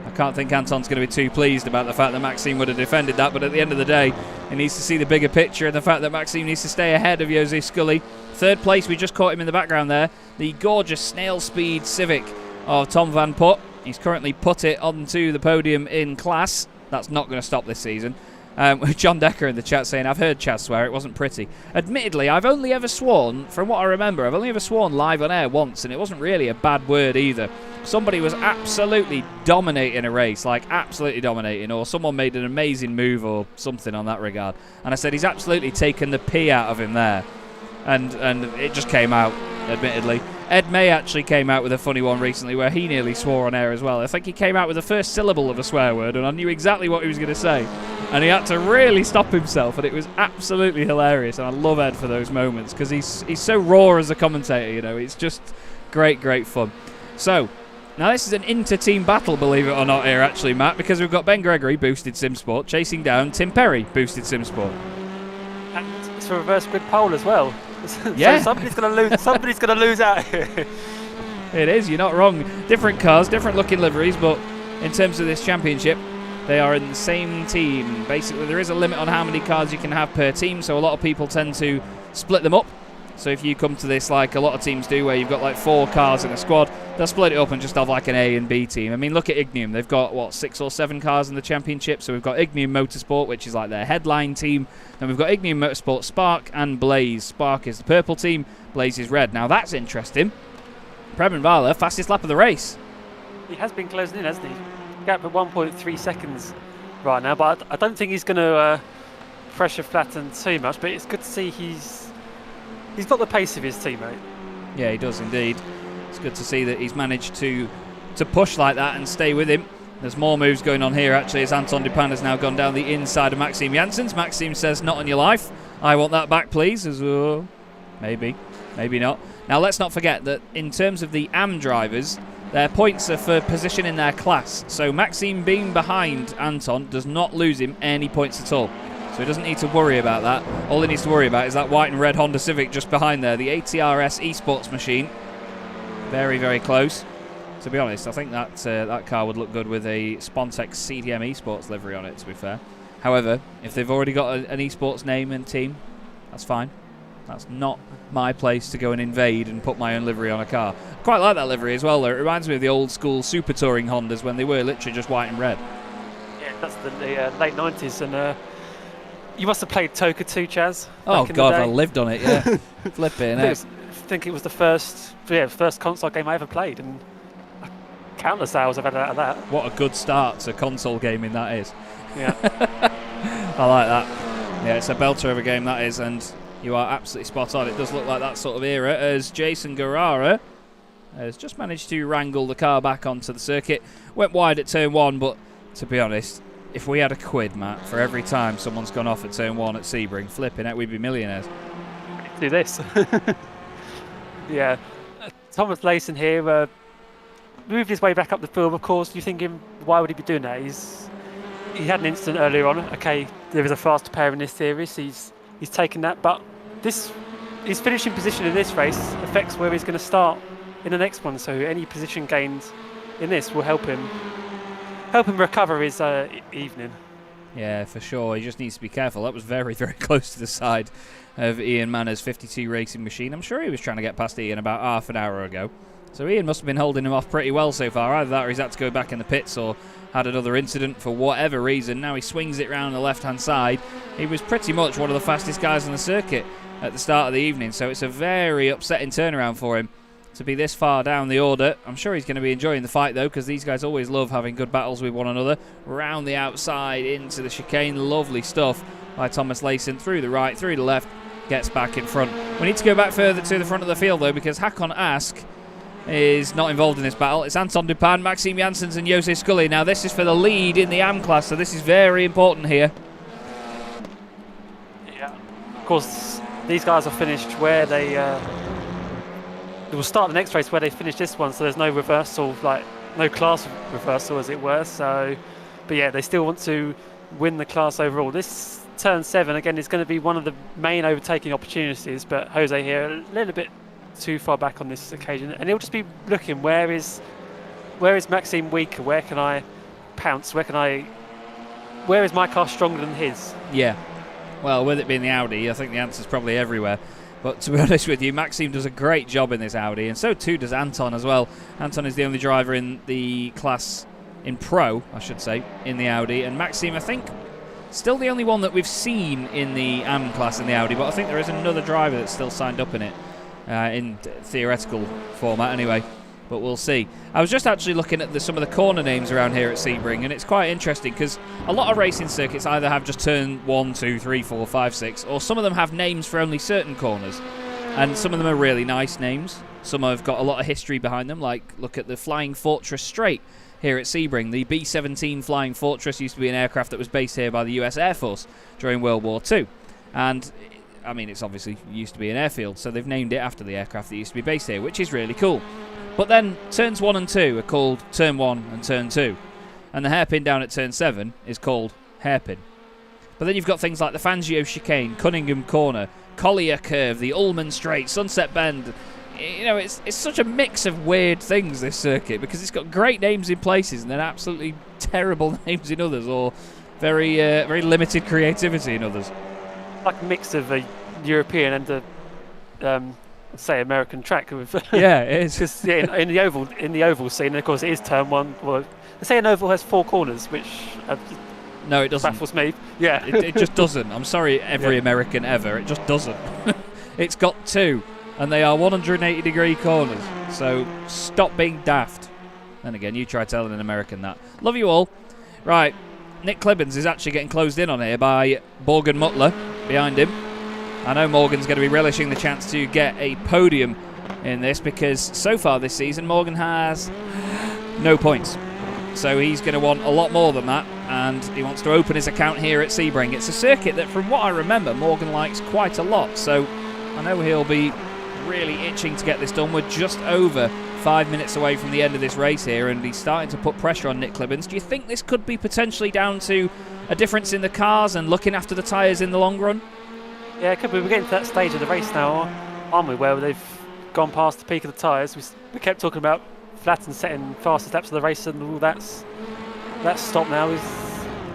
I can't think Anton's going to be too pleased about the fact that Maxime would have defended that, but at the end of the day, he needs to see the bigger picture and the fact that Maxime needs to stay ahead of Jose Scully. Third place, we just caught him in the background there. The gorgeous snail speed Civic of Tom Van Putt. He's currently put it onto the podium in class. That's not going to stop this season. With John Decker in the chat saying, I've heard Chaz swear, it wasn't pretty. Admittedly, I've only ever sworn, from what I remember, I've only ever sworn live on air once, and it wasn't really a bad word either. Somebody was absolutely dominating a race, like absolutely dominating, or someone made an amazing move or something on that regard. And I said, he's absolutely taken the pee out of him there. And it just came out, admittedly. Ed May actually came out with a funny one recently where he nearly swore on air as well. I think he came out with the first syllable of a swear word and I knew exactly what he was going to say. And he had to really stop himself, and it was absolutely hilarious. And I love Ed for those moments because he's so raw as a commentator, you know. It's just great, great fun. So, now this is an inter-team battle, believe it or not, here actually, Matt, because we've got Ben Gregory, Boosted SimSport, chasing down Tim Perry, Boosted SimSport.
And it's a reverse grid pole as well.
Yeah.
So somebody's going to lose. Somebody's going to lose out here.
It is. You're not wrong. Different cars, different looking liveries, but in terms of this championship, they are in the same team. Basically, there is a limit on how many cars you can have per team, so a lot of people tend to split them up So if you come to this like a lot of teams do, where you've got like 4 cars in a squad, they'll split it up and just have like an A and B team. I mean, look at Ignium. They've got, what, 6 or 7 cars in the championship. So we've got Ignium Motorsport, which is like their headline team. Then we've got Ignium Motorsport, Spark and Blaze. Spark is the purple team, Blaze is red. Now that's interesting. Preben Vala, fastest lap of the race.
He has been closing in, hasn't he? Gap at 1.3 seconds right now, but I don't think he's going to pressure flatten too much, but it's good to see he's got the pace of his teammate.
Yeah, he does indeed. It's good to see that he's managed to push like that and stay with him. There's more moves going on here actually, as Anton Dupin has now gone down the inside of Maxime Janssens. Maxime says, not on your life. I want that back, please. As maybe not. Now let's not forget that in terms of the AM drivers, their points are for position in their class. So Maxime being behind Anton does not lose him any points at all. So he doesn't need to worry about that. All he needs to worry about is that white and red Honda Civic just behind there, the ATRS esports machine. Very, very close. To be honest, I think that car would look good with a Spontex CDM esports livery on it, to be fair. However, if they've already got an esports name and team, that's fine. That's not my place to go and invade and put my own livery on a car. I quite like that livery as well, though. It reminds me of the old school Super Touring Hondas when they were literally just white and red.
Yeah, that's the late 90s, and you must have played Toka 2, Chaz.
Oh God, I lived on it. Yeah, flipping it.
I think it was the first console game I ever played, and countless hours I've had out of that.
What a good start to console gaming that is.
Yeah,
I like that. Yeah, it's a belter of a game that is, and you are absolutely spot on. It does look like that sort of era, as Jason Guerrara has just managed to wrangle the car back onto the circuit. Went wide at turn 1, but to be honest, if we had a quid, Matt, for every time someone's gone off at turn 1 at Sebring, flipping it, we'd be millionaires.
Do this. Yeah, Thomas Layson here moved his way back up the field. Of course, you're thinking, why would he be doing that? He had an incident earlier on. Okay, there was a faster pair in this series. He's taken that, but his finishing position in this race affects where he's going to start in the next one. So any position gains in this will help him recover his evening.
Yeah, for sure. He just needs to be careful. That was very, very close to the side of Ian Manner's 52 racing machine. I'm sure he was trying to get past Ian about half an hour ago. So Ian must have been holding him off pretty well so far. Either that or he's had to go back in the pits or had another incident for whatever reason. Now he swings it round the left-hand side. He was pretty much one of the fastest guys on the circuit at the start of the evening. So it's a very upsetting turnaround for him to be this far down the order. I'm sure he's going to be enjoying the fight though, because these guys always love having good battles with one another. Round the outside into the chicane. Lovely stuff by Thomas Layson. Through the right, through the left. Gets back in front. We need to go back further to the front of the field though, because Hakon Ask is not involved in this battle. It's Anton Dupin, Maxime Janssens and Jose Scully. Now this is for the lead in the AM class, so this is very important here.
Yeah, of course these guys are finished where they will start the next race where they finish this one, so there's no reversal, like no class reversal as it were. So, but yeah, they still want to win the class overall. This turn 7 again is going to be one of the main overtaking opportunities, but Jose here a little bit too far back on this occasion, and he'll just be looking, where is Maxime weaker, where can I pounce, where is my car stronger than his?
Yeah, well, with it being the Audi, I think the answer's probably everywhere. But to be honest with you, Maxime does a great job in this Audi, and so too does Anton as well. Anton is the only driver in the class, in Pro, I should say, in the Audi, and Maxime, I think, still the only one that we've seen in the AM class in the Audi, but I think there is another driver that's still signed up in it. In theoretical format anyway, but we'll see. I was just actually looking at some of the corner names around here at Sebring, and it's quite interesting because a lot of racing circuits either have just turn 1, 2, 3, 4, 5, 6, or some of them have names for only certain corners, and some of them are really nice names. Some have got a lot of history behind them, like look at the Flying Fortress Straight here at Sebring. The B-17 Flying Fortress used to be an aircraft that was based here by the US Air Force during World War II, and I mean, it's obviously used to be an airfield, so they've named it after the aircraft that used to be based here, which is really cool. But then turns 1 and 2 are called Turn 1 and Turn 2, and the hairpin down at Turn 7 is called Hairpin. But then you've got things like the Fangio Chicane, Cunningham Corner, Collier Curve, the Ullman Straight, Sunset Bend. You know, it's such a mix of weird things, this circuit, because it's got great names in places and then absolutely terrible names in others, or very limited creativity in others.
Like a mix of a European and say American track with
Yeah, it is.
because in the oval scene, of course, it is turn one. Well, they say an oval has 4 corners, which
No, it doesn't.
baffles me. Yeah,
It just doesn't. I'm sorry, every American ever. It just doesn't. It's got 2, and they are 180-degree corners. So stop being daft. And again, you try telling an American that. Love you all. Right, Nick Clibbens is actually getting closed in on here by Morgan Mutler behind him. I know Morgan's going to be relishing the chance to get a podium in this because so far this season Morgan has no points. So he's going to want a lot more than that, and he wants to open his account here at Sebring. It's a circuit that, from what I remember, Morgan likes quite a lot. So I know he'll be really itching to get this done. We're just over 5 minutes away from the end of this race here, and he's starting to put pressure on Nick Clibbens. Do you think this could be potentially down to a difference in the cars and looking after the tyres in the long run?
yeah, it could be. We're getting to that stage of the race now, aren't we? Where they've gone past the peak of the tyres. We kept talking about Flatten setting fastest laps of the race, and all that's stopped now.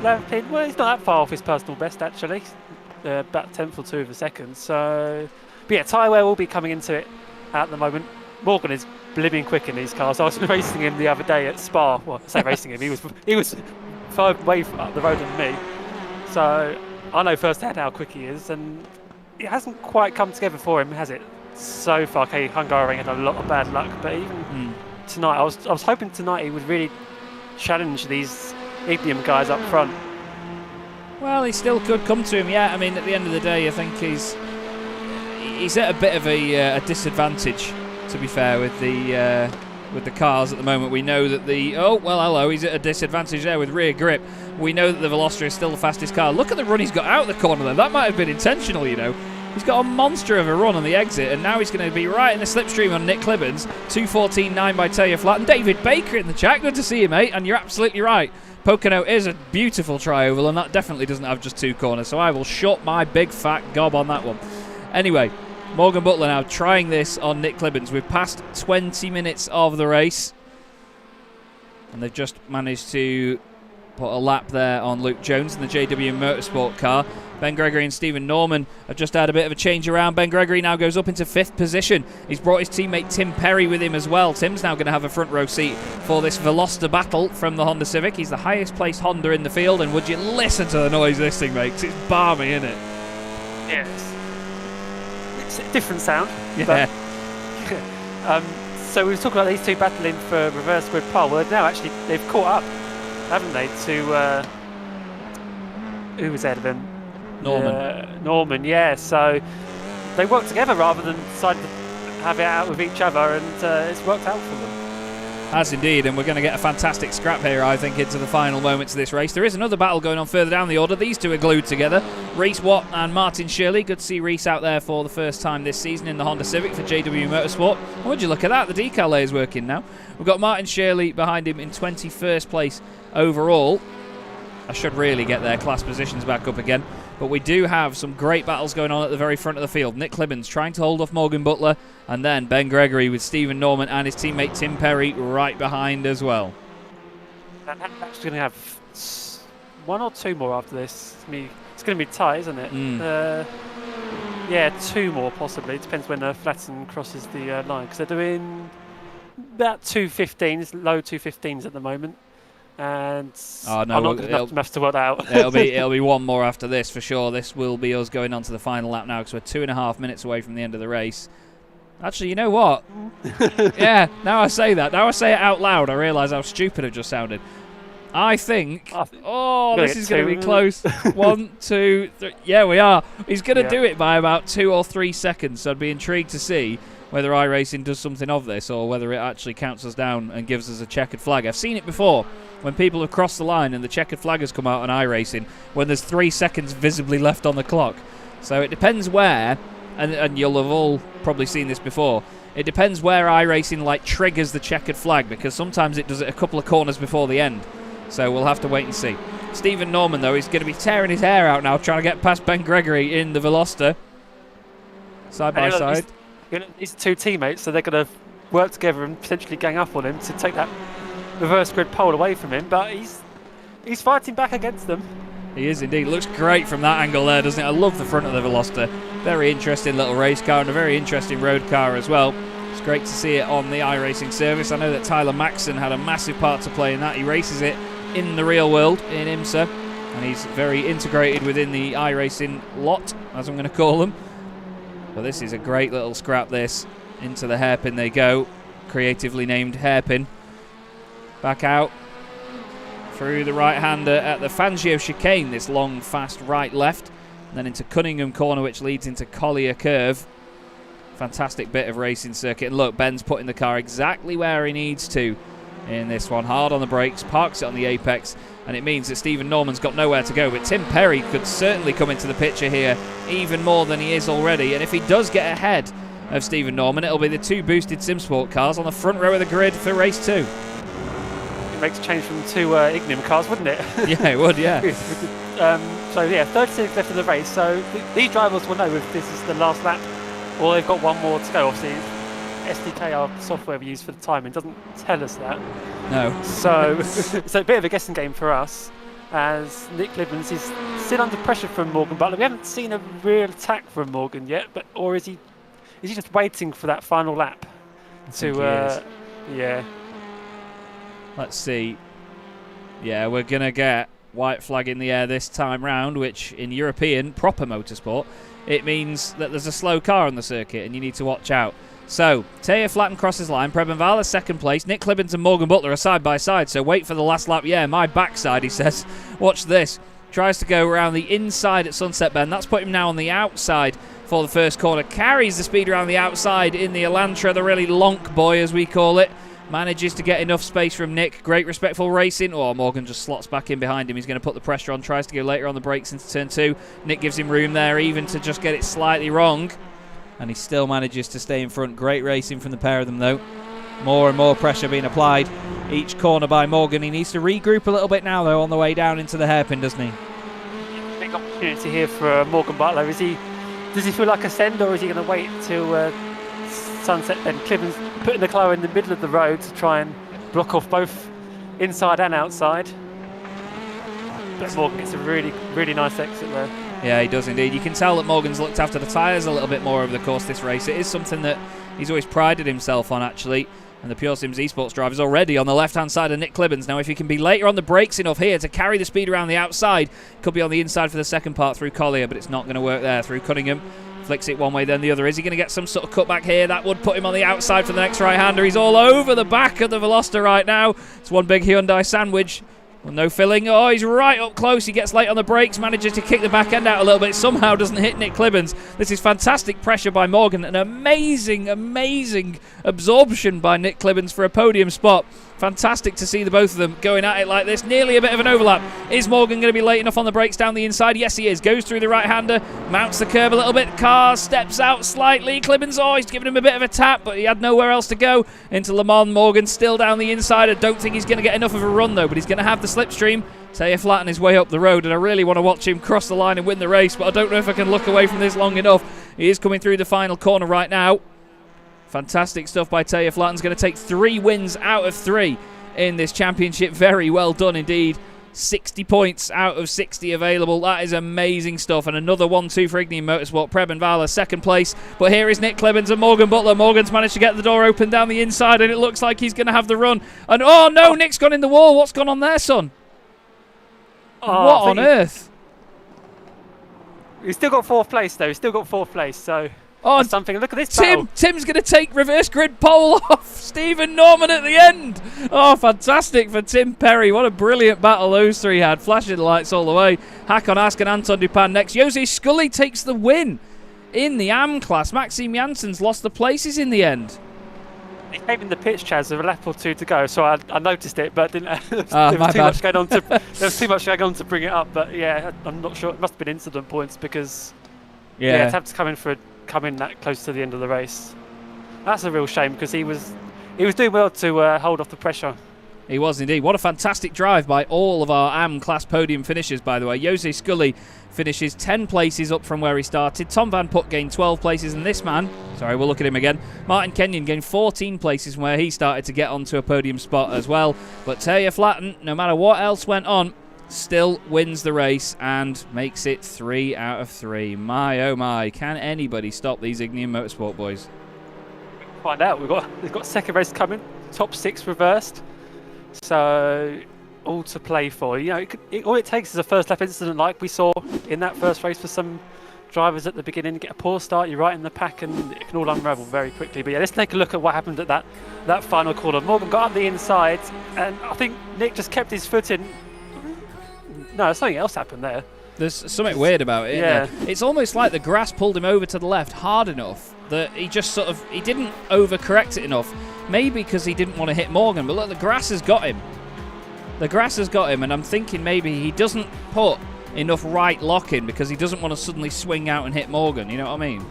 Well, he's not that far off his personal best actually, about a tenth or 2 of a second. So, but yeah, tyre wear will be coming into it at the moment. Morgan is blimming quick in these cars. I was racing him the other day at Spa. Well, I say racing him, he was far way up the road than me. So I know firsthand how quick he is, and it hasn't quite come together for him, has it? So far, okay, Hungary had a lot of bad luck, but even tonight, I was hoping tonight he would really challenge these Ignium guys up front.
Well, he still could come to him, yeah. I mean, at the end of the day, I think he's at a bit of a disadvantage, to be fair, with the cars at the moment. We know that he's at a disadvantage there with rear grip. We know that the Veloster is still the fastest car. Look at the run he's got out of the corner there. That might have been intentional, you know. He's got a monster of a run on the exit, and now he's going to be right in the slipstream on Nick Clibbens. 2:14.9 by Taylor Flat. And David Baker in the chat. Good to see you, mate. And you're absolutely right. Pocono is a beautiful tri-oval, and that definitely doesn't have just 2 corners. So I will shut my big fat gob on that one. Anyway, Morgan Butler now trying this on Nick Clibbens. We've passed 20 minutes of the race, and they've just managed to put a lap there on Luke Jones in the JW Motorsport car. Ben Gregory and Stephen Norman have just had a bit of a change around. Ben Gregory now goes up into 5th position. He's brought his teammate Tim Perry with him as well. Tim's now going to have a front row seat for this Veloster battle from the Honda Civic. He's the highest placed Honda in the field, and would you listen to the noise this thing makes? It's balmy, isn't it?
Yes. It's a different sound.
Yeah.
But, so we were talking about these two battling for reverse grid pole. Well, now actually they've caught up, haven't they, to who was ahead of him? Norman, yeah. So they worked together rather than decided to have it out with each other, and it's worked out for them.
Has indeed, and we're going to get a fantastic scrap here, I think, into the final moments of this race. There is another battle going on further down the order. These two are glued together. Reese Watt and Martin Shirley. Good to see Reese out there for the first time this season in the Honda Civic for JW Motorsport. And would you look at that? The decal layer's working now. We've got Martin Shirley behind him in 21st place overall. I should really get their class positions back up again. But we do have some great battles going on at the very front of the field. Nick Clibbens trying to hold off Morgan Butler, and then Ben Gregory with Stephen Norman and his teammate Tim Perry right behind as well.
And that's going to have 1 or 2 more after this. It's going to be tight, isn't it? Yeah, 2 more possibly. It depends when Flatten crosses the line, because they're doing about 2:15s, low 2:15s at the moment. And I'm not good enough maths to work that out.
it'll be 1 more after this for sure. This will be us going on to the final lap now, because we're 2.5 minutes away from the end of the race. Actually, you know what? Yeah, now I say that. Now I say it out loud, I realise how stupid it just sounded. I think... this is going to be close. 1, 2, 3... Yeah, we are. He's going to do it by about 2 or 3 seconds, so I'd be intrigued to see whether iRacing does something of this, or whether it actually counts us down and gives us a checkered flag. I've seen it before, when people have crossed the line and the checkered flag has come out on iRacing, when there's 3 seconds visibly left on the clock. So it depends where, and you'll have all probably seen this before, it depends where iRacing triggers the checkered flag, because sometimes it does it a couple of corners before the end. So we'll have to wait and see. Stephen Norman, though, is going to be tearing his hair out now, trying to get past Ben Gregory in the Veloster. Side by side.
These are 2 teammates, so they're going to work together and potentially gang up on him to take that reverse grid pole away from him. But he's fighting back against them.
He is indeed. Looks great from that angle there, doesn't it? I love the front of the Veloster. Very interesting little race car and a very interesting road car as well. It's great to see it on the iRacing service. I know that Tyler Maxson had a massive part to play in that. He races it in the real world in IMSA, and he's very integrated within the iRacing lot, as I'm going to call them. But this is a great little scrap, this. Into the hairpin they go. Creatively named hairpin. Back out. Through the right-hander at the Fangio chicane, this long, fast right-left. And then into Cunningham corner, which leads into Collier curve. Fantastic bit of racing circuit. And look, Ben's putting the car exactly where he needs to in this one. Hard on the brakes, parks it on the apex, and it means that Stephen Norman's got nowhere to go. But Tim Perry could certainly come into the picture here even more than he is already. And if he does get ahead of Stephen Norman, it'll be the 2 boosted SimSport cars on the front row of the grid for race 2.
It makes a change from 2 Ignium cars, wouldn't it?
Yeah, it would, yeah.
So yeah, 36 left in the race. So these drivers will know if this is the last lap, or they've got one more to go. Obviously, SDK, our software we use for the timing, doesn't tell us that.
No.
So it's a bit of a guessing game for us, as Nick Clibbens is still under pressure from Morgan Butler. We haven't seen a real attack from Morgan yet, but or is he just waiting for that final lap to? Yeah.
Let's see. Yeah, we're going to get white flag in the air this time round, which in European proper motorsport, it means that there's a slow car on the circuit and you need to watch out. So, Taya Flatten crosses line, Preben Vala second place, Nick Clibbens and Morgan Butler are side by side, so wait for the last lap. Yeah, my backside, he says. Watch this. Tries to go around the inside at Sunset Bend. That's put him now on the outside for the first corner. Carries the speed around the outside in the Elantra, the really lonk boy as we call it. Manages to get enough space from Nick. Great respectful racing. Oh, Morgan just slots back in behind him. He's going to put the pressure on. Tries to go later on the brakes into turn 2. Nick gives him room there even to just get it slightly wrong. And he still manages to stay in front. Great racing from the pair of them, though. More and more pressure being applied each corner by Morgan. He needs to regroup a little bit now, though, on the way down into the hairpin, doesn't he?
Big opportunity here for Morgan Butler. Does he feel like a send, or is he going to wait till Sunset Bend? Clibbens putting the car in the middle of the road to try and block off both inside and outside. But Morgan gets a really, really nice exit there.
Yeah, he does indeed. You can tell that Morgan's looked after the tyres a little bit more over the course of this race. It is something that he's always prided himself on, actually. And the Pure Sims eSports driver is already on the left-hand side of Nick Clibbens. Now, if he can be later on the brakes enough here to carry the speed around the outside, could be on the inside for the second part through Collier, but it's not going to work there through Cunningham. Flicks it one way, then the other. Is he going to get some sort of cutback here? That would put him on the outside for the next right-hander. He's all over the back of the Veloster right now. It's one big Hyundai sandwich. Well, no filling. Oh, he's right up close. He gets late on the brakes, manages to kick the back end out a little bit. Somehow doesn't hit Nick Clibbens. This is fantastic pressure by Morgan. An amazing, amazing absorption by Nick Clibbens for a podium spot. Fantastic to see the both of them going at it like this. Nearly a bit of an overlap. Is Morgan going to be late enough on the brakes down the inside? Yes, he is. Goes through the right-hander, mounts the curb a little bit. Car steps out slightly. Clibbens, oh, he's giving him a bit of a tap, but he had nowhere else to go. Into Le Mans, Morgan still down the inside. I don't think he's going to get enough of a run, though, but he's going to have the slipstream. Taya Flatten his way up the road, and I really want to watch him cross the line and win the race, but I don't know if I can look away from this long enough. He is coming through the final corner right now. Fantastic stuff by Taya Flatten. He's going to take 3 wins out of 3 in this championship. Very well done indeed. 60 points out of 60 available. That is amazing stuff. And another 1-2 for Ignium Motorsport. Preben Vala second place. But here is Nick Clibbens and Morgan Butler. Morgan's managed to get the door open down the inside, and it looks like he's going to have the run. And oh no, Nick's gone in the wall. What's gone on there, son?
Oh,
what on earth?
He's still got 4th place, though. He's still got 4th place, so
oh,
that's something. Look at this battle.
Tim's going to take reverse grid pole off Stephen Norman at the end. Oh, fantastic for Tim Perry. What a brilliant battle those three had. Flashing the lights all the way. Hakon Ask and Anton Dupin next. Jose Scully takes the win in the AM class. Maxime Janssens lost the places in the end.
He came in the pitch, Chaz, with a lap or 2 to go, so I noticed it, but didn't.
There was
too much going on to bring it up. But yeah, I'm not sure. It must have been incident points because to have to come in that close to the end of the race. That's a real shame because he was doing well to hold off the pressure.
He was indeed. What a fantastic drive by all of our AM class podium finishers, by the way. Jose Scully finishes 10 places up from where he started. Tom Van Putt gained 12 places, and this man, sorry, we'll look at him again, Martin Kenyon gained 14 places from where he started to get onto a podium spot as well. But Taya Flatten, no matter what else went on, still wins the race and makes it 3 out of 3. My, oh my, can anybody stop these Ignium Motorsport boys?
Find out. We've got second race coming. Top 6 reversed. So all to play for. You know, all it takes is a first lap incident like we saw in that first race for some drivers at the beginning. Get a poor start, you're right in the pack, and it can all unravel very quickly. But yeah, let's take a look at what happened at that final corner. Morgan got up the inside, and I think Nick just kept his foot in. No, something else happened there.
There's something weird about it.
Yeah.
Isn't there? It's almost like the grass pulled him over to the left hard enough that he just he didn't overcorrect it enough. Maybe because he didn't want to hit Morgan, but look, the grass has got him. The grass has got him, and I'm thinking maybe he doesn't put enough right lock in because he doesn't want to suddenly swing out and hit Morgan. You know what I mean?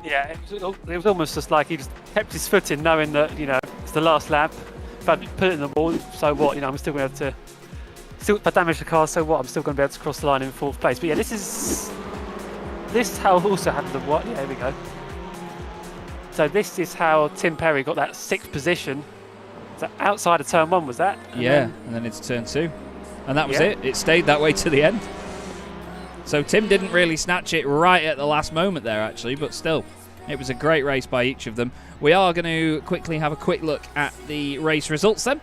Yeah, it was almost just like he just kept his foot in, knowing that, you know, it's the last lap. If I put it in the wall, so what? You know, I'm still going to have to. If I damage the car, so what? I'm still going to be able to cross the line in 4th place. But yeah, this how also happened to what? Yeah, there we go. So this is how Tim Perry got that 6th position. So outside of turn 1 was that?
And then it's turn 2. And that was it. It stayed that way to the end. So Tim didn't really snatch it right at the last moment there, actually, but still, it was a great race by each of them. We are going to quickly have a quick look at the race results then.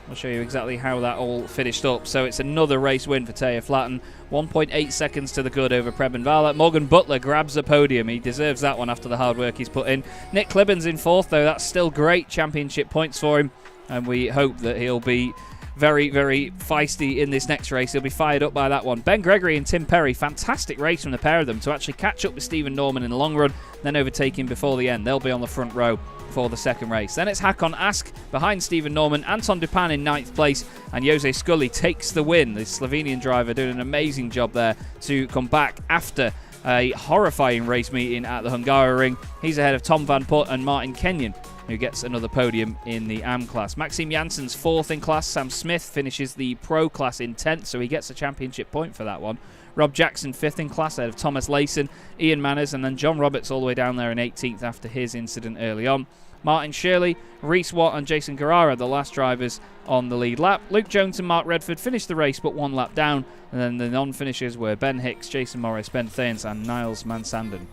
I'll show you exactly how that all finished up. So it's another race win for Taya Flatten. 1.8 seconds to the good over Preben Vala. Morgan Butler grabs the podium. He deserves that one after the hard work he's put in. Nick Clibben's in 4th, though. That's still great championship points for him. And we hope that he'll be very, very feisty in this next race. He'll be fired up by that one. Ben Gregory and Tim Perry, fantastic race from the pair of them to actually catch up with Stephen Norman in the long run, then overtake him before the end. They'll be on the front row for the second race. Then it's Hakon Ask behind Stephen Norman, Anton Dupan in 9th place, and Jose Scully takes the win. The Slovenian driver doing an amazing job there to come back after a horrifying race meeting at the Hungaroring. He's ahead of Tom Van Putt and Martin Kenyon, who gets another podium in the AM class. Maxime Jansen's 4th in class. Sam Smith finishes the Pro class in 10th, so he gets a championship point for that one. Rob Jackson 5th in class ahead of Thomas Layson, Ian Manners, and then John Roberts all the way down there in 18th after his incident early on. Martin Shirley, Reese Watt and Jason Guerrara, the last drivers on the lead lap. Luke Jones and Mark Redford finished the race but 1 lap down, and then the non-finishers were Ben Hicks, Jason Morris, Ben Thanes and Niles Mansanden.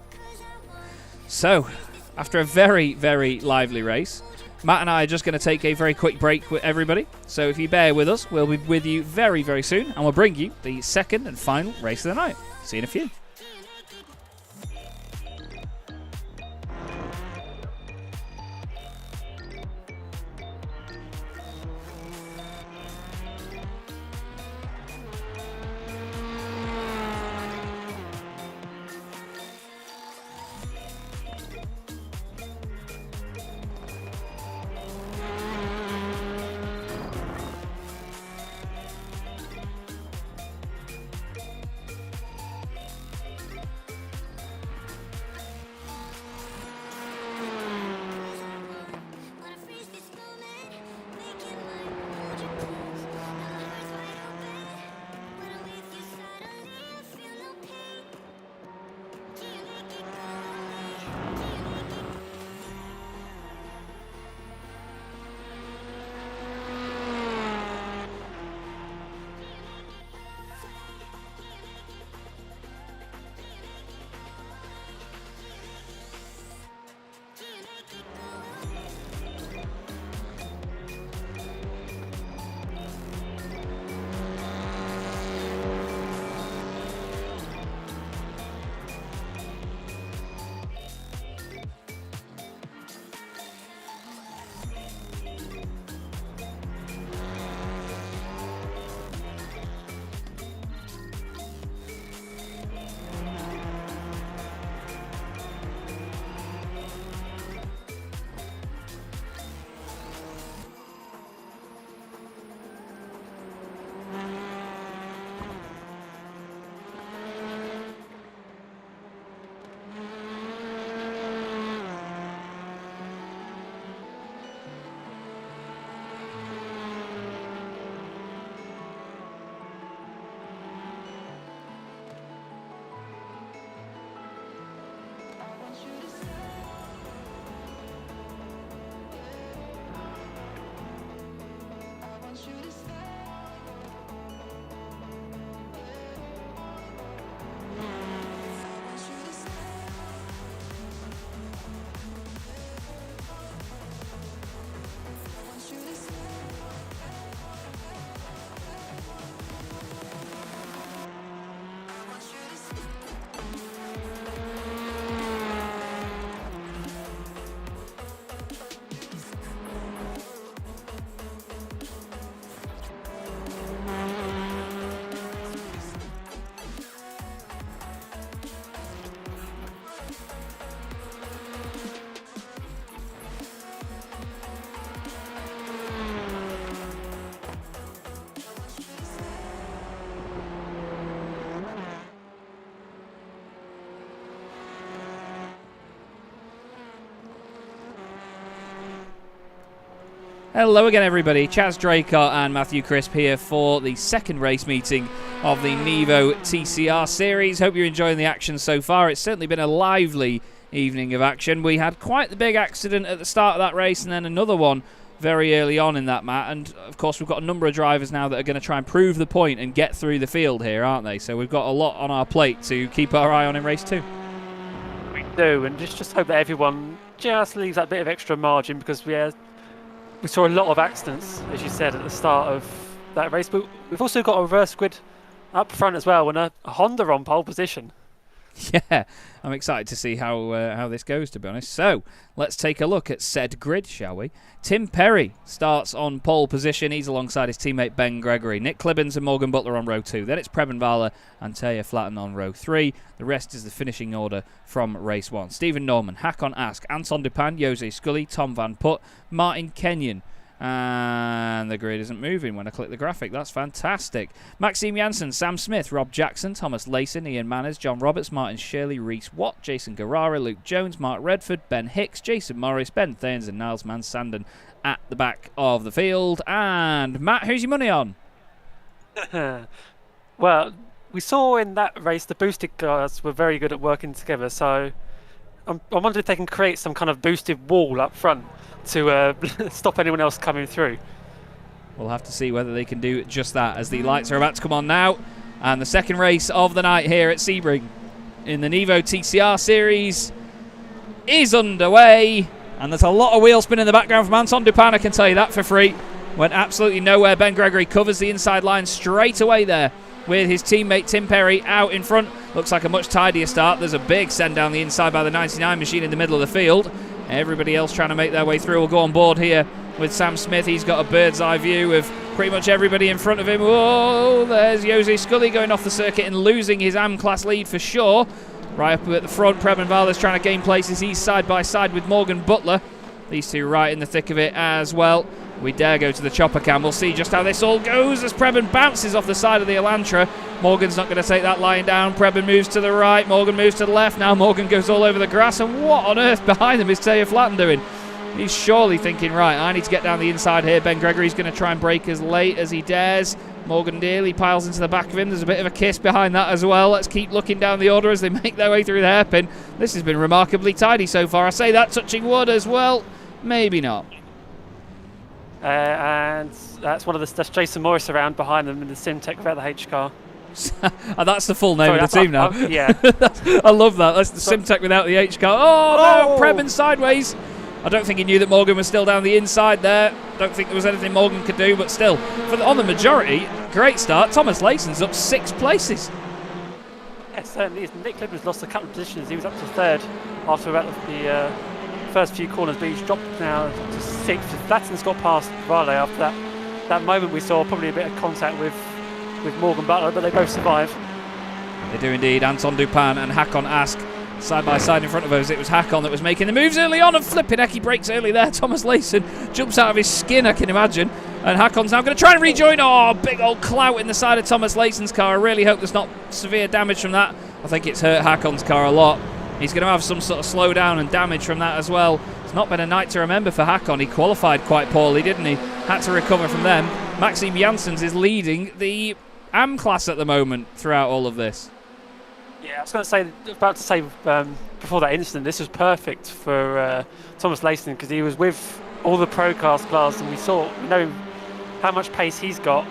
So, after a very, very lively race, Matt and I are just going to take a very quick break with everybody. So if you bear with us, we'll be with you very, very soon, and we'll bring you the second and final race of the night. See you in a few. Hello again, everybody. Chaz Draycott and Matthew Crisp here for the second race meeting of the NEVO TCR Series. Hope you're enjoying the action so far. It's certainly been a lively evening of action. We had quite the big accident at the start of that race and then another one very early on in that, Matt. And, of course, we've got a number of drivers now that are going to try and prove the point and get through the field here, aren't they? So we've got a lot on our plate to keep our eye on in race 2.
We do, and just hope that everyone just leaves that bit of extra margin, because we saw a lot of accidents, as you said, at the start of that race. But we've also got a reverse grid up front as well, and a Honda on pole position.
Yeah, I'm excited to see how this goes, to be honest. So, let's take a look at said grid, shall we? Tim Perry starts on pole position. He's alongside his teammate Ben Gregory. Nick Clibbins and Morgan Butler on row 2. Then it's Preben Vala and Taya Flatten on row 3. The rest is the finishing order from race 1. Stephen Norman, Hakon Ask, Anton Dupin, Jose Scully, Tom Van Putt, Martin Kenyon. And the grid isn't moving when I click the graphic. That's fantastic. Maxime Janssen, Sam Smith, Rob Jackson, Thomas Layson, Ian Manners, John Roberts, Martin Shirley, Reese Watt, Jason Guerrara, Luke Jones, Mark Redford, Ben Hicks, Jason Morris, Ben Thanes and Niles Mansanden at the back of the field. And Matt, who's your money on?
Well, we saw in that race the boosted cars were very good at working together, so I wonder if they can create some kind of boosted wall up front to stop anyone else coming through.
We'll have to see whether they can do just that, as the lights are about to come on now. And the second race of the night here at Sebring in the NEVO TCR Series is underway. And there's a lot of wheel spin in the background from Anton Dupin, I can tell you that for free. Went absolutely nowhere. Ben Gregory covers the inside line straight away there with his teammate Tim Perry out in front. Looks like a much tidier start. There's a big send down the inside by the 99 machine in the middle of the field. Everybody else trying to make their way through will go on board here with Sam Smith. He's got a bird's eye view of pretty much everybody in front of him. Whoa, there's Jose Scully going off the circuit and losing his AM-class lead for sure. Right up at the front, Preben Vala is trying to gain places. He's side by side with Morgan Butler. These two right in the thick of it as well. We dare go to the chopper cam. We'll see just how this all goes as Preben bounces off the side of the Elantra. Morgan's not going to take that line down. Preben moves to the right. Morgan moves to the left. Now Morgan goes all over the grass. And what on earth behind him is Taya Flatten doing? He's surely thinking, right, I need to get down the inside here. Ben Gregory's going to try and brake as late as he dares. Morgan nearly piles into the back of him. There's a bit of a kiss behind that as well. Let's keep looking down the order as they make their way through the hairpin. This has been remarkably tidy so far. I say that touching wood as well. Maybe not.
And that's that's Jason Morris around behind them in the Simtech without the H car.
And that's the full name of the team now.
Yeah.
I love that. That's the Simtech without the H car. Oh, no, Preben sideways. I don't think he knew that Morgan was still down the inside there. Don't think there was anything Morgan could do, but still, on the majority, great start. Thomas Layson's up 6 places.
Yes, certainly is. Nick Clibbins lost a couple of positions. He was up to 3rd after about the first few corners, but he's dropped now to 6th. Flatten's got past Raleigh after that moment. We saw probably a bit of contact with Morgan Butler, but they both survive.
They do indeed. Anton Dupin and Hakon Ask side by side in front of us. It was Hakon that was making the moves early on, and flipping heck, he breaks early there. Thomas Layson jumps out of his skin, I can imagine. And Hakon's now going to try and rejoin. Oh, big old clout in the side of Thomas Layson's car. I really hope there's not severe damage from that. I think it's hurt Hakon's car a lot. He's going to have some sort of slowdown and damage from that as well. It's not been a night to remember for Hakon. He qualified quite poorly, didn't he? Had to recover from them. Maxime Janssens is leading the AM class at the moment throughout all of this.
Yeah, I was about to say before that incident, this was perfect for Thomas Layson, because he was with all the Pro Cars class, and we know how much pace he's got.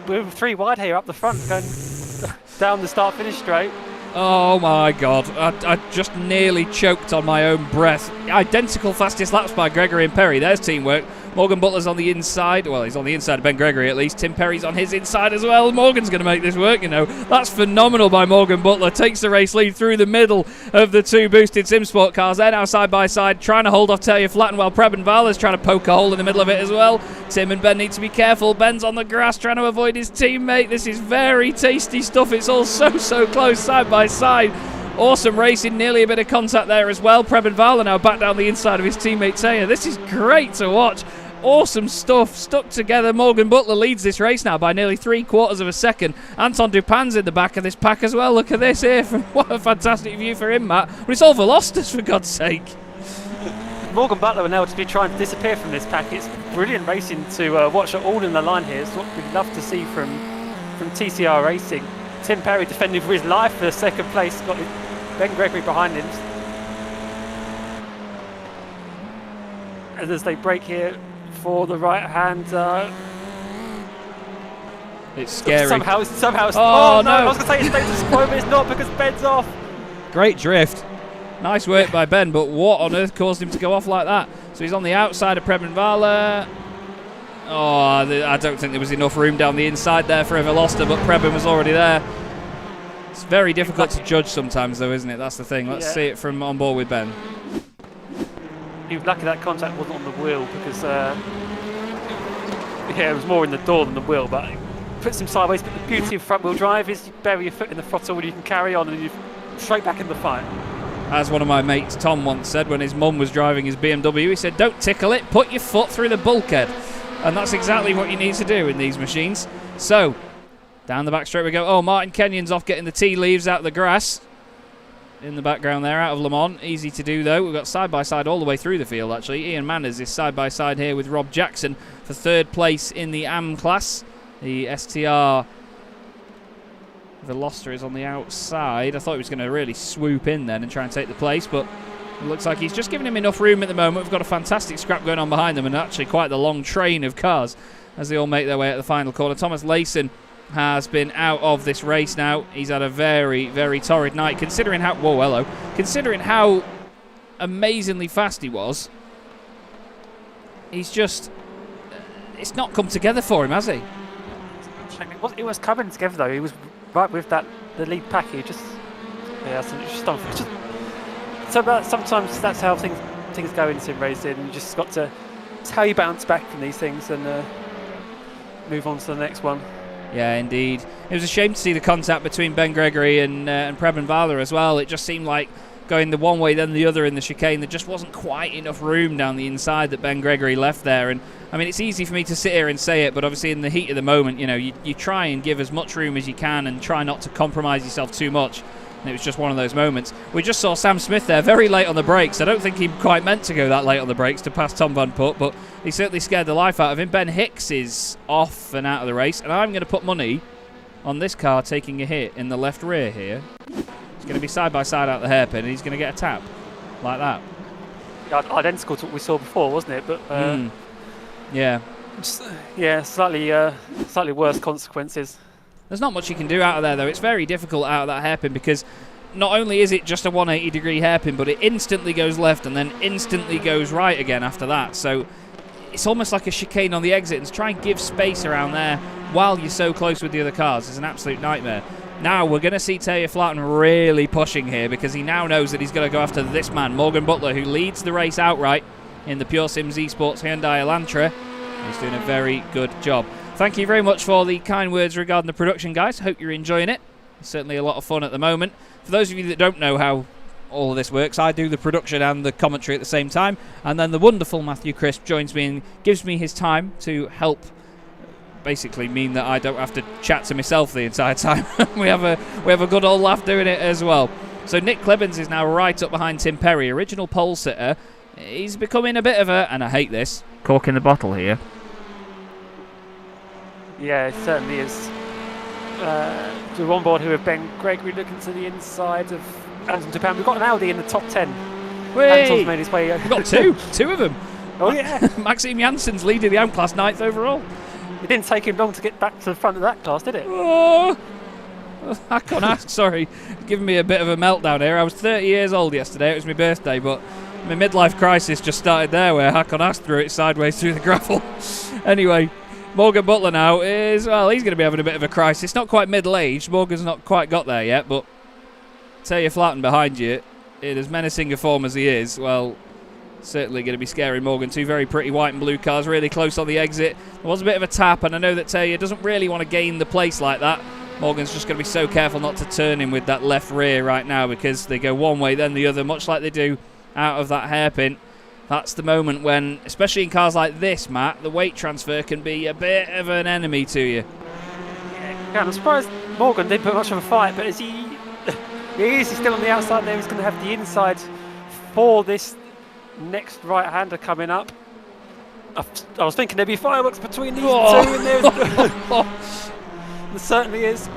We're 3 wide here up the front, going down the start-finish straight.
Oh my god, I just nearly choked on my own breath. Identical fastest laps by Gregory and Perry. There's teamwork. Morgan Butler's on the inside. Well, he's on the inside of Ben Gregory at least. Tim Perry's on his inside as well. Morgan's going to make this work, you know. That's phenomenal by Morgan Butler. Takes the race lead through the middle of the 2 boosted SimSport cars. They're now side by side, trying to hold off Taya Flatten, while Preben Vala's trying to poke a hole in the middle of it as well. Tim and Ben need to be careful. Ben's on the grass trying to avoid his teammate. This is very tasty stuff. It's all so close side by side. Awesome racing, nearly a bit of contact there as well. Preben Vala now back down the inside of his teammate Taya. This is great to watch. Awesome stuff, stuck together. Morgan Butler leads this race now by nearly 3/4 of a second. Anton Dupin's in the back of this pack as well. Look at this here. What a fantastic view for him, Matt. But it's all Velocitas, for God's sake.
Morgan Butler will now just be trying to disappear from this pack. It's brilliant racing to watch it all in the line here. It's what we'd love to see from TCR Racing. Tim Perry defending for his life for second place. Got Ben Gregory behind him. And as they break here for the right hand,
it's scary.
Somehow it's
oh no!
I was going to say it's status quo, but it's not because Ben's off.
Great drift. Nice work by Ben, but what on earth caused him to go off like that? So he's on the outside of Preben Vala. Oh, I don't think there was enough room down the inside there for a Veloster, but Preben was already there. It's very difficult to judge sometimes, though, isn't it? That's the thing. Let's see it from on board with Ben.
He was lucky that contact wasn't on the wheel because, it was more in the door than the wheel, but it puts him sideways. But the beauty of front-wheel drive is you bury your foot in the throttle and you can carry on and you're straight back in the fight.
As one of my mates, Tom, once said when his mum was driving his BMW, he said, "Don't tickle it, put your foot through the bulkhead." And that's exactly what you need to do in these machines. So, down the back straight we go. Oh, Martin Kenyon's off getting the tea leaves out of the grass. In the background there, out of Le Mans. Easy to do, though. We've got side-by-side all the way through the field, actually. Ian Manners is side-by-side here with Rob Jackson for third place in the AM class. The STR Veloster is on the outside. I thought he was going to really swoop in then and try and take the place, but it looks like he's just giving him enough room at the moment. We've got a fantastic scrap going on behind them and actually quite the long train of cars as they all make their way at the final corner. Thomas Layson has been out of this race now. He's had a very, very torrid night considering how... Whoa, hello. Considering how amazingly fast he was. He's just... It's not come together for him, has he?
It was coming together, though. He was right with the lead pack. He just... Yeah, it's just unfortunate. So sometimes that's how things go in sim racing. You just got to... It's how you bounce back from these things and move on to the next one.
Yeah, indeed. It was a shame to see the contact between Ben Gregory and Preben Vala as well. It just seemed like going the one way then the other in the chicane. There just wasn't quite enough room down the inside that Ben Gregory left there. And I mean, it's easy for me to sit here and say it, but obviously in the heat of the moment, you know, you try and give as much room as you can and try not to compromise yourself too much. And it was just one of those moments. We just saw Sam Smith there very late on the brakes. I don't think he quite meant to go that late on the brakes to pass Tom Van Putt, but he certainly scared the life out of him. Ben Hicks is off and out of the race, and I'm going to put money on this car taking a hit in the left rear here. He's going to be side by side out the hairpin, and he's going to get a tap like that.
Yeah, identical to what we saw before, wasn't it? But
yeah,
slightly worse consequences.
There's not much you can do out of there, though. It's very difficult out of that hairpin because not only is it just a 180-degree hairpin, but it instantly goes left and then instantly goes right again after that. So it's almost like a chicane on the exit, and to try and give space around there while you're so close with the other cars is an absolute nightmare. Now we're going to see Taylor Flatten really pushing here because he now knows that he's going to go after this man, Morgan Butler, who leads the race outright in the Pure Sims Esports Hyundai Elantra. He's doing a very good job. Thank you very much for the kind words regarding the production, guys. Hope you're enjoying it. It's certainly a lot of fun at the moment. For those of you that don't know how all of this works, I do the production and the commentary at the same time, and then the wonderful Matthew Crisp joins me and gives me his time to help basically mean that I don't have to chat to myself the entire time. we have a good old laugh doing it as well. So Nick Clebens is now right up behind Tim Perry, original pole sitter. He's becoming a bit of a, and I hate this, cork in the bottle here.
Yeah, it certainly is. We're on board here with Ben Gregory looking to the inside of Anton Japan. We've got an Audi in the top 10. Anton's made his way.
We've got two of them.
Oh yeah.
Maxime Janssen's leading the AM class 9th overall.
It didn't take him long to get back to the front of that class, did it?
Oh, I can't ask, sorry. Giving me a bit of a meltdown here. I was 30 years old yesterday. It was my birthday, but my midlife crisis just started there where Hakon Ast threw it sideways through the gravel. Anyway, Morgan Butler now is, well, he's going to be having a bit of a crisis. Not quite middle-aged. Morgan's not quite got there yet, but Taylor Flatten behind you, in as menacing a form as he is, well, certainly going to be scaring Morgan. Two very pretty white and blue cars, really close on the exit. There was a bit of a tap, and I know that Taylor doesn't really want to gain the place like that. Morgan's just going to be so careful not to turn him with that left rear right now because they go one way, then the other, much like they do out of that hairpin. That's the moment when, especially in cars like this, Matt, the weight transfer can be a bit of an enemy to you.
Yeah, I'm surprised Morgan didn't put much of a fight, but is he's still on the outside there. He's going to have the inside for this next right-hander coming up. I was thinking there'd be fireworks between these two, and there certainly is.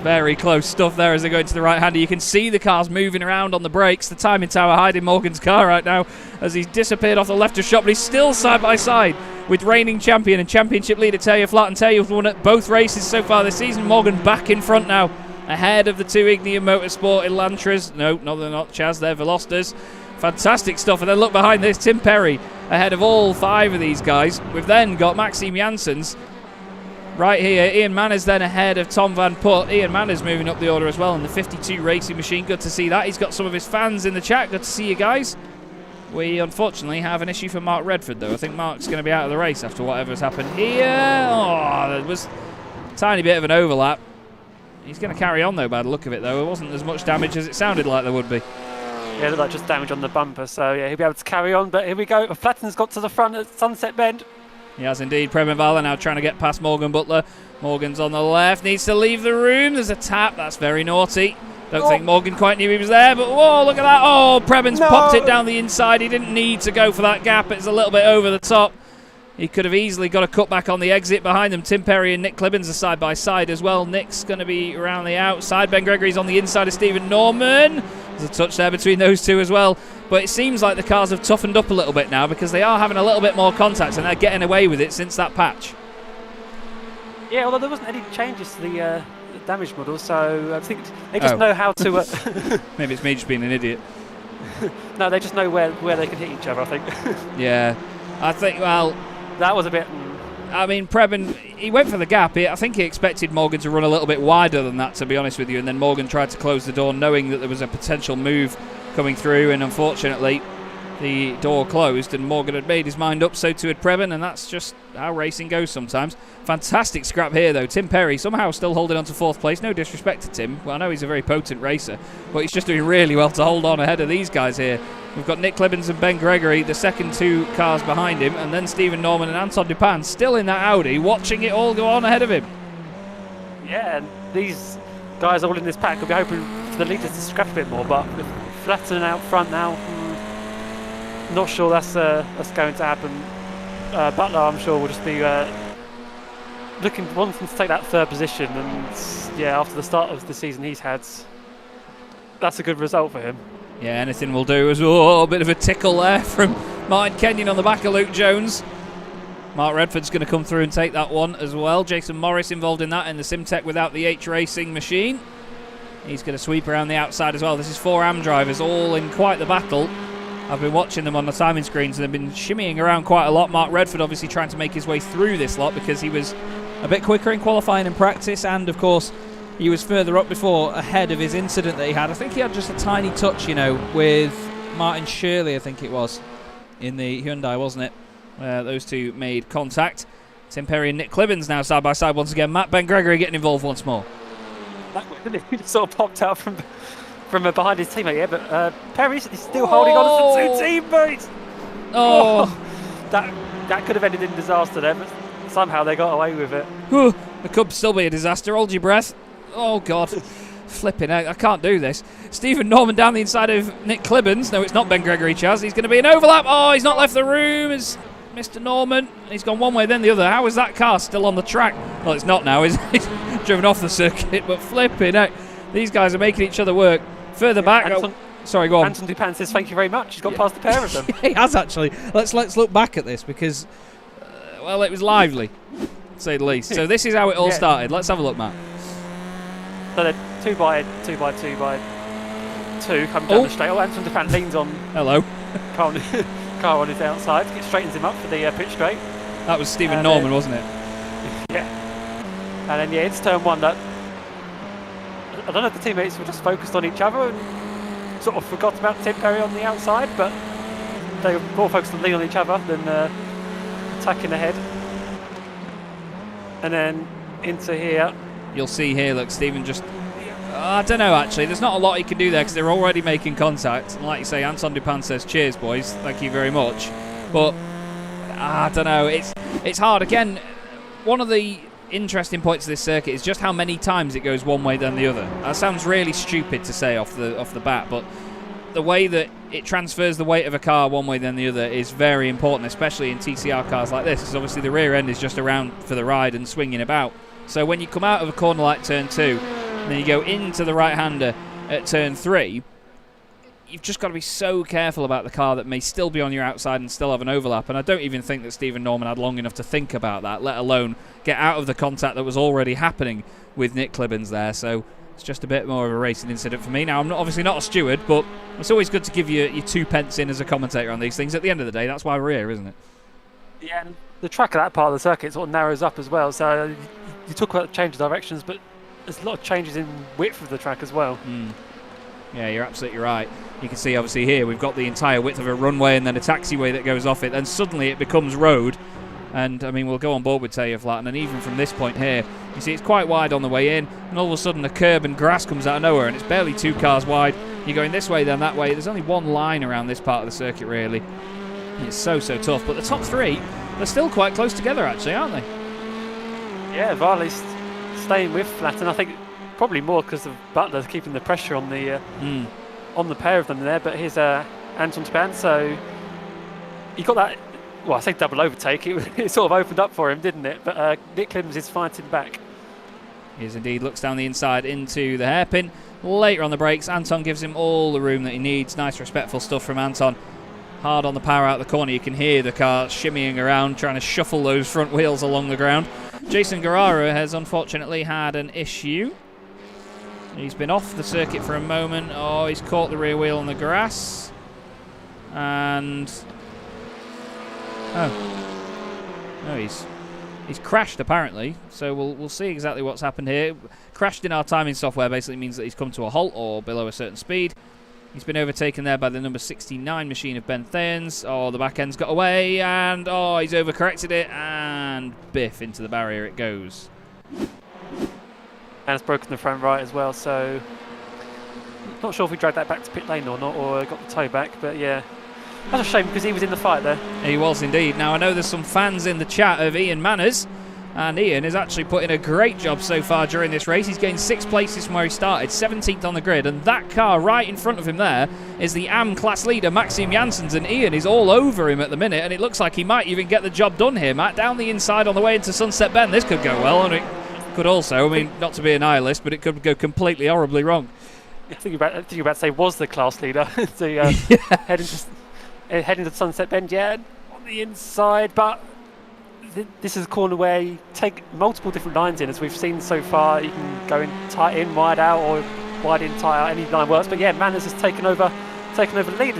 Very close stuff there as they go into the right-hander. You can see the cars moving around on the brakes. The timing tower hiding Morgan's car right now as he's disappeared off the left of shot, but he's still side by side with reigning champion and championship leader Taylor Flatten. Taylor's won at both races so far this season. Morgan back in front now, ahead of the two Ignium Motorsport Elantras. No, they're not Chaz, they're Velosters. Fantastic stuff. And then look behind this, Tim Perry ahead of all 5 of these guys. We've then got Maxime Janssens right here. Ian Manners then ahead of Tom Van Putt. Ian Manners moving up the order as well in the 52 Racing Machine. Good to see that. He's got some of his fans in the chat. Good to see you guys. We unfortunately have an issue for Mark Redford though. I think Mark's going to be out of the race after whatever's happened here. Oh, there was a tiny bit of an overlap. He's going to carry on though by the look of it though. It wasn't as much damage as it sounded like there would be.
Yeah, it looked like just damage on the bumper, so yeah, he'll be able to carry on. But here we go. Flatten's got to the front at Sunset Bend.
He has indeed. Preben Vala now trying to get past Morgan Butler. Morgan's on the left, needs to leave the room. There's a tap, that's very naughty. Don't think Morgan quite knew he was there, but whoa, look at that. Oh, Preben's popped it down the inside. He didn't need to go for that gap. It's a little bit over the top. He could have easily got a cutback on the exit behind them. Tim Perry and Nick Clibbins are side by side as well. Nick's going to be around the outside. Ben Gregory's on the inside of Stephen Norman. There's a touch there between those two as well. But it seems like the cars have toughened up a little bit now because they are having a little bit more contact and they're getting away with it since that patch.
Yeah, although there wasn't any changes to the damage model, so I think they just know how to...
Maybe it's me just being an idiot.
No, they just know where they can hit each other, I think.
Yeah, I think, well...
That was a bit...
I mean, Preben, he went for the gap. I think he expected Morgan to run a little bit wider than that, to be honest with you, and then Morgan tried to close the door knowing that there was a potential move coming through, and unfortunately the door closed and Morgan had made his mind up, so too had Preben, and that's just how racing goes sometimes. Fantastic scrap here though. Tim Perry somehow still holding on to 4th place. No disrespect to Tim, well I know he's a very potent racer, but he's just doing really well to hold on ahead of these guys here. We've got Nick Clibbins and Ben Gregory, the second 2 cars behind him, and then Stephen Norman and Anton Dupin still in that Audi, watching it all go on ahead of him.
Yeah, and these guys all in this pack will be hoping for the leaders to scrap a bit more, but with Flatten out front now, not sure that's going to happen. Butler, I'm sure, will just be wanting to take that 3rd position, and yeah, after the start of the season he's had, that's a good result for him.
Yeah, anything will do as well. A bit of a tickle there from Martin Kenyon on the back of Luke Jones. Mark Redford's going to come through and take that one as well. Jason Morris involved in that in the Simtech without the H Racing machine. He's going to sweep around the outside as well. This is 4 AM drivers all in quite the battle. I've been watching them on the timing screens and they've been shimmying around quite a lot. Mark Redford obviously trying to make his way through this lot because he was a bit quicker in qualifying and practice, and of course he was further up before ahead of his incident that he had. I think he had just a tiny touch, you know, with Martin Shirley, I think it was, in the Hyundai, wasn't it? Those two made contact. Tim Perry and Nick Clibbins now side by side once again. Matt Ben Gregory getting involved once more.
He just sort of popped out from behind his teammate, yeah, but Perry's still holding on to 2 teammates. That could have ended in disaster there, but somehow they got away with it.
It could still be a disaster. Hold your breath. Oh, God. Flipping out. I can't do this. Stephen Norman down the inside of Nick Clibbins. No, it's not Ben Gregory, Chaz. He's going to be an overlap. Oh, he's not left the room. It's Mr. Norman. He's gone one way, then the other. How is that car still on the track? Well, it's not now. He's driven off the circuit, but flipping out. These guys are making each other work. Further back. Sorry, go on.
Anton Dupin says thank you very much. He's got past the pair of them.
He has, actually. Let's look back at this because, well, it was lively, to say the least. So this is how it all started. Let's have a look, Matt.
So they're 2 by 2 by 2 by 2 coming down the straight. Oh, Anton Dupin leans on.
Hello.
Car on his outside. It straightens him up for the pitch straight.
That was Stephen Norman, wasn't it?
Yeah. And then, it's turn 1 that... I don't know if the teammates were just focused on each other and sort of forgot about Tim Perry on the outside, but they were more focused on leaning on each other than attacking ahead. And then into here.
You'll see here, look, Stephen just... I don't know, actually. There's not a lot he can do there because they're already making contact. And like you say, Anton Dupin says, cheers, boys. Thank you very much. But, I don't know. It's hard. Again, one of the interesting points of this circuit is just how many times it goes one way then the other. That sounds really stupid to say off the bat, but the way that it transfers the weight of a car one way than the other is very important, especially in TCR cars like this, because obviously the rear end is just around for the ride and swinging about. So when you come out of a corner like turn 2, and then you go into the right-hander at turn 3, you've just got to be so careful about the car that may still be on your outside and still have an overlap. And I don't even think that Stephen Norman had long enough to think about that, let alone get out of the contact that was already happening with Nick Clibbins there. So it's just a bit more of a racing incident for me. Now, I'm obviously not a steward, but it's always good to give you your 2 pence in as a commentator on these things. At the end of the day, that's why we're here, isn't it?
Yeah, and the track of that part of the circuit sort of narrows up as well. So you talk about change of directions, but there's a lot of changes in width of the track as well.
Yeah, you're absolutely right. You can see obviously here we've got the entire width of a runway and then a taxiway that goes off it. Then suddenly it becomes road. And, I mean, we'll go on board with Taya Flatten, and even from this point here, you see it's quite wide on the way in, and all of a sudden a curb and grass comes out of nowhere, and it's barely 2 cars wide. You're going this way, then that way. There's only one line around this part of the circuit, really. It's so tough. But the top 3, they're still quite close together, actually, aren't they?
Yeah, Varley's staying with Flatten. I think probably more because of Butler keeping the pressure on the pair of them there. But here's Anton Taban, so he got that. Well, I say double overtake. It sort of opened up for him, didn't it? But Nick Clibbins is fighting back.
He is indeed. Looks down the inside into the hairpin. Later on the brakes, Anton gives him all the room that he needs. Nice, respectful stuff from Anton. Hard on the power out the corner. You can hear the car shimmying around, trying to shuffle those front wheels along the ground. Jason Guerrero has unfortunately had an issue. He's been off the circuit for a moment. Oh, he's caught the rear wheel on the grass. And... no, he's crashed apparently. So we'll see exactly what's happened here. Crashed in our timing software basically means that he's come to a halt or below a certain speed. He's been overtaken there by the number 69 machine of Ben Thayens. Oh, the back end's got away, and oh, he's overcorrected it, and biff into the barrier it goes.
And it's broken the front right as well. So not sure if we dragged that back to pit lane or not, or got the toe back. But yeah. That's a shame because he was in the fight there.
He was indeed. Now I know there's some fans in the chat of Ian Manners, and Ian has actually put in a great job so far during this race. He's gained 6 places from where he started, 17th on the grid, and that car right in front of him there is the AM class leader Maxim Janssens, and Ian is all over him at the minute, and it looks like he might even get the job done here. Matt, down the inside on the way into Sunset Bend. This could go well, and it could also, I mean, not to be a nihilist, but it could go completely horribly wrong.
I think about to say was the class leader to head into Sunset Bend, yeah, on the inside, but this is a corner where you take multiple different lines in, as we've seen so far. You can go in tight in, wide out, or wide in, tight out, any line works, but yeah, Manners has taken over the lead.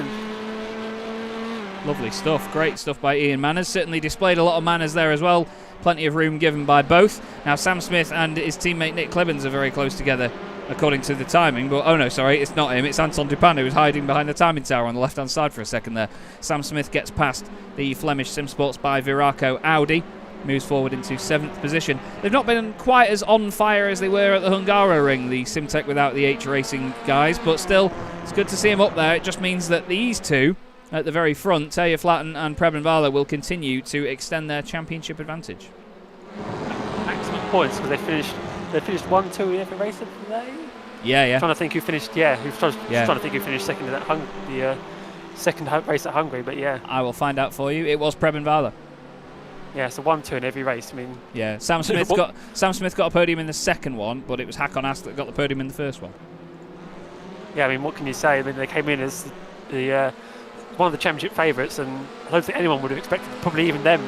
Lovely stuff, great stuff by Ian Manners. Certainly displayed a lot of manners there as well. Plenty of room given by both. Now Sam Smith and his teammate Nick Clibbins are very close together according to the timing, but oh no, sorry, it's not him, it's Anton Dupin who was hiding behind the timing tower on the left hand side for a second there. Sam Smith gets past the Flemish Simsports by Viraco Audi, moves forward into 7th position. They've not been quite as on fire as they were at the Hungaroring, the Simtech without the H Racing guys, but still, it's good to see him up there. It just means that these two at the very front, Taya Flatten and Preben Vala, will continue to extend their championship advantage.
Maximum points because they finished 1-2 in every race of the day.
Yeah.
Trying to think who finished. Trying to think who finished second in that the second race at Hungary. But yeah,
I will find out for you. It was Preben Vala.
Yeah, so 1-2 in every race. I mean,
yeah. Sam Smith got a podium in the second one, but it was Hakon Ask that got the podium in the first one.
Yeah, I mean, what can you say? I mean, they came in as the one of the championship favourites, and I don't think anyone would have expected, probably even them,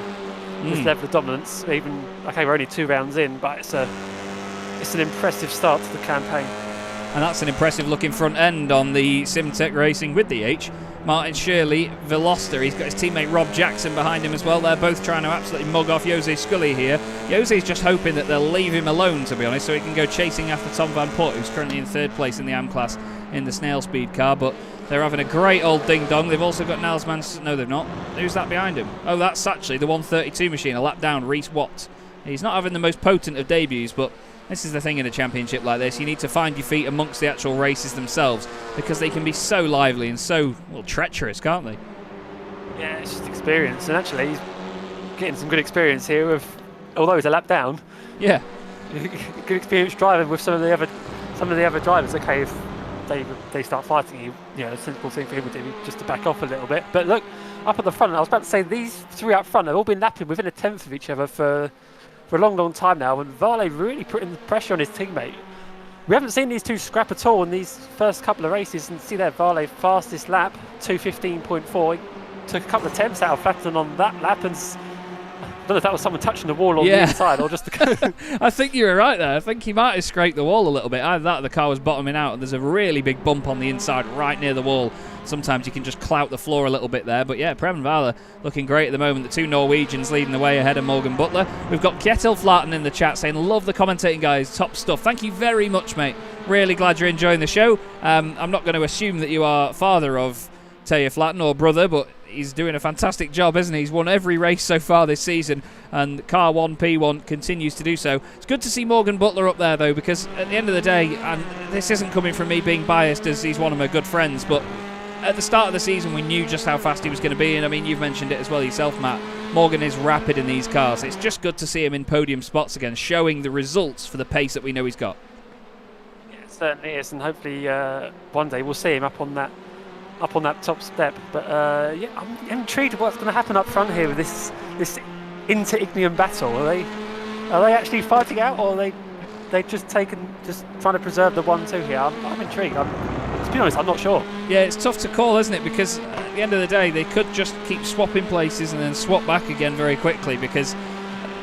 this level of dominance. Even okay, we're only 2 rounds in, but it's an impressive start to the campaign.
And that's an impressive looking front end on the Simtech Racing with the H. Martin Shirley, Veloster. He's got his teammate Rob Jackson behind him as well. They're both trying to absolutely mug off Jose Scully here. Jose's just hoping that they'll leave him alone, to be honest, so he can go chasing after Tom Van Putt, who's currently in 3rd place in the AM class in the snail speed car. But they're having a great old ding-dong. They've also got Niles Manson. No, they've not. Who's that behind him? Oh, that's actually the 132 machine, a lap down, Reese Watt. He's not having the most potent of debuts, but this is the thing in a championship like this. You need to find your feet amongst the actual races themselves, because they can be so lively and so, well, treacherous, can't they?
Yeah, it's just experience. And actually, he's getting some good experience here with, although he's a lap down.
Yeah.
Good experience driving with some of the other drivers. Okay, if they start fighting, a sensible thing for him to do just to back off a little bit. But look, up at the front, I was about to say these three up front have all been lapping within a tenth of each other for a long time now, and Varley really putting the pressure on his teammate. We haven't seen these two scrap at all in these first couple of races, and see there, Varley fastest lap, 2:15.4. Took a couple of attempts out of Flatton on that lap, and I don't know if that was someone touching the wall on the inside or just the...
I think you were right there. I think he might have scraped the wall a little bit. Either that or the car was bottoming out, and there's a really big bump on the inside right near the wall. Sometimes you can just clout the floor a little bit there. But yeah, Preben Valle looking great at the moment. The two Norwegians leading the way ahead of Morgan Butler. We've got Kjetil Flaten in the chat saying, love the commentating, guys. Top stuff. Thank you very much, mate. Really glad you're enjoying the show. I'm not going to assume that you are father of Taya Flaten or brother, but he's doing a fantastic job, isn't he? He's won every race so far this season, and Car 1 P1 continues to do so. It's good to see Morgan Butler up there, though, because at the end of the day, and this isn't coming from me being biased as he's one of my good friends, but at the start of the season we knew just how fast he was going to be, and I mean, you've mentioned it as well yourself, Matt. Morgan is rapid in these cars. It's just good to see him in podium spots again, showing the results for the pace that we know he's got.
Yeah, it certainly is, and hopefully one day we'll see him up on that top step. But yeah, I'm intrigued what's going to happen up front here with this inter-Ignium battle. Are they actually fighting out, or are they just trying to preserve the 1-2 here? I'm intrigued. To be honest, I'm not sure.
Yeah, it's tough to call, isn't it? Because at the end of the day, they could just keep swapping places and then swap back again very quickly, because